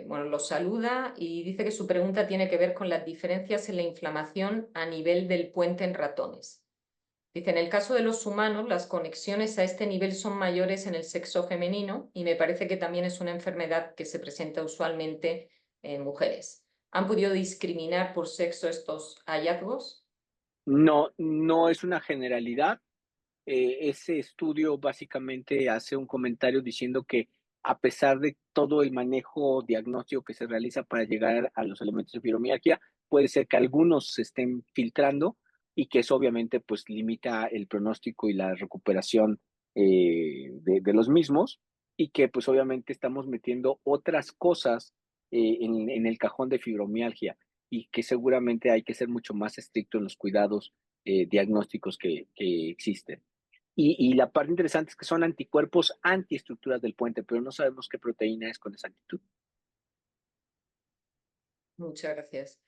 S3: bueno, lo saluda y dice que su pregunta tiene que ver con las diferencias en la inflamación a nivel del puente en ratones. Dice, en el caso de los humanos, las conexiones a este nivel son mayores en el sexo femenino y me parece que también es una enfermedad que se presenta usualmente en mujeres. ¿Han podido discriminar por sexo estos hallazgos?
S2: No, no es una generalidad. Ese estudio básicamente hace un comentario diciendo que, a pesar de todo el manejo diagnóstico que se realiza para llegar a los elementos de fibromialgia, puede ser que algunos se estén filtrando, y que eso obviamente pues limita el pronóstico y la recuperación de los mismos, y que pues obviamente estamos metiendo otras cosas en el cajón de fibromialgia, y que seguramente hay que ser mucho más estricto en los cuidados diagnósticos que existen. Y la parte interesante es que son anticuerpos antiestructuras del puente, pero no sabemos qué proteína es con exactitud.
S3: Muchas gracias.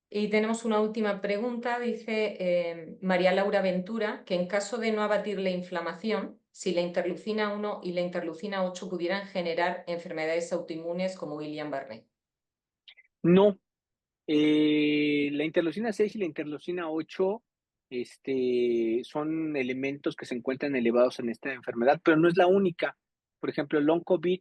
S3: Y tenemos una última pregunta, dice María Laura Ventura, que en caso de no abatir la inflamación, si la interleucina 1 y la interleucina 8 pudieran generar enfermedades autoinmunes como Guillain-Barré.
S2: No, la interleucina 6 y la interleucina 8 son elementos que se encuentran elevados en esta enfermedad, pero no es la única. Por ejemplo, el long COVID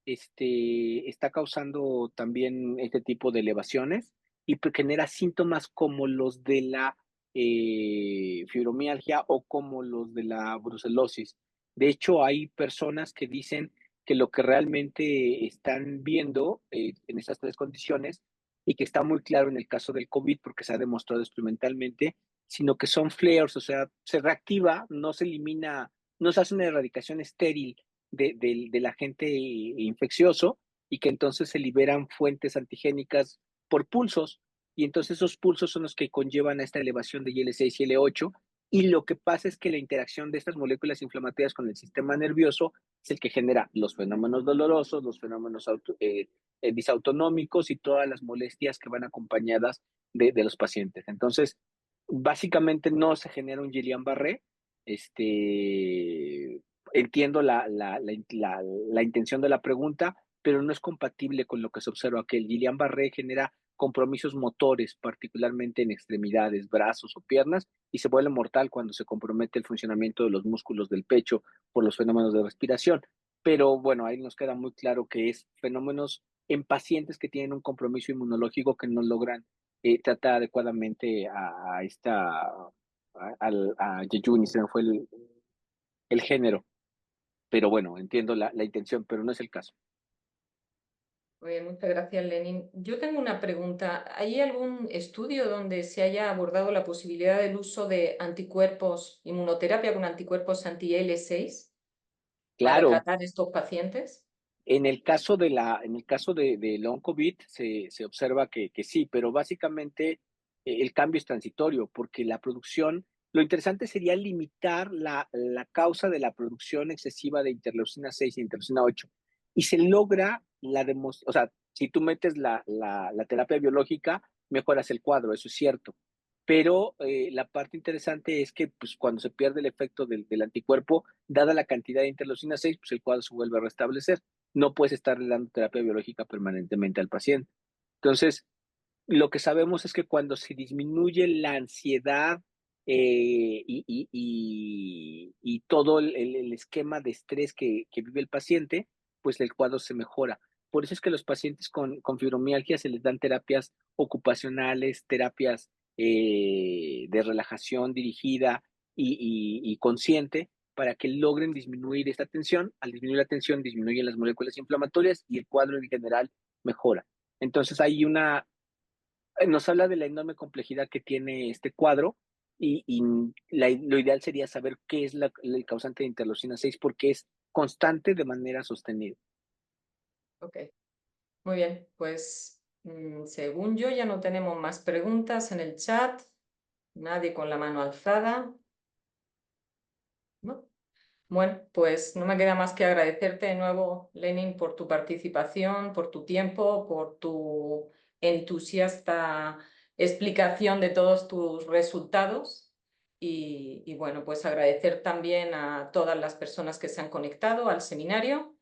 S2: está causando también este tipo de elevaciones y genera síntomas como los de la fibromialgia o como los de la brucelosis. De hecho, hay personas que dicen que lo que realmente están viendo en esas tres condiciones y que está muy claro en el caso del COVID porque se ha demostrado experimentalmente, sino que son flares, o sea, se reactiva, no se elimina, no se hace una erradicación estéril del agente infeccioso y que entonces se liberan fuentes antigénicas por pulsos y entonces esos pulsos son los que conllevan a esta elevación de IL-6 y IL-8 y lo que pasa es que la interacción de estas moléculas inflamatorias con el sistema nervioso es el que genera los fenómenos dolorosos, los fenómenos disautonómicos y todas las molestias que van acompañadas de los pacientes. Entonces, básicamente no se genera un Guillain-Barré. Entiendo la intención de la pregunta, pero no es compatible con lo que se observa, que el Guillain-Barré genera compromisos motores, particularmente en extremidades, brazos o piernas, y se vuelve mortal cuando se compromete el funcionamiento de los músculos del pecho por los fenómenos de respiración. Pero bueno, ahí nos queda muy claro que es fenómenos en pacientes que tienen un compromiso inmunológico que no logran tratar adecuadamente a Yeyuni, se me fue el género. Pero bueno, entiendo la intención, pero no es el caso.
S3: Muy bien, muchas gracias, Lenin. Yo tengo una pregunta. ¿Hay algún estudio donde se haya abordado la posibilidad del uso de anticuerpos, inmunoterapia con anticuerpos anti-IL-6 para
S2: Claro,
S3: tratar estos pacientes?
S2: en el caso de long COVID se observa que sí, pero básicamente el cambio es transitorio porque la producción, lo interesante sería limitar la causa de la producción excesiva de interleucina 6 y interleucina 8. Y se logra o sea, si tú metes la terapia biológica, mejoras el cuadro, eso es cierto. Pero la parte interesante es que pues, cuando se pierde el efecto del anticuerpo, dada la cantidad de interleucina 6, pues el cuadro se vuelve a restablecer. No puedes estarle dando terapia biológica permanentemente al paciente. Entonces, lo que sabemos es que cuando se disminuye la ansiedad y todo el esquema de estrés que vive el paciente, pues el cuadro se mejora. Por eso es que los pacientes con fibromialgia se les dan terapias ocupacionales, terapias de relajación dirigida y consciente para que logren disminuir esta tensión. Al disminuir la tensión, disminuyen las moléculas inflamatorias y el cuadro en general mejora. Entonces hay nos habla de la enorme complejidad que tiene este cuadro y lo ideal sería saber qué es el causante de interleucina 6 porque es constante de manera sostenida.
S3: Ok, muy bien. Pues según yo ya no tenemos más preguntas en el chat. Nadie con la mano alzada. ¿No? Bueno, pues no me queda más que agradecerte de nuevo, Lenin, por tu participación, por tu tiempo, por tu entusiasta explicación de todos tus resultados. Y bueno, pues agradecer también a todas las personas que se han conectado al seminario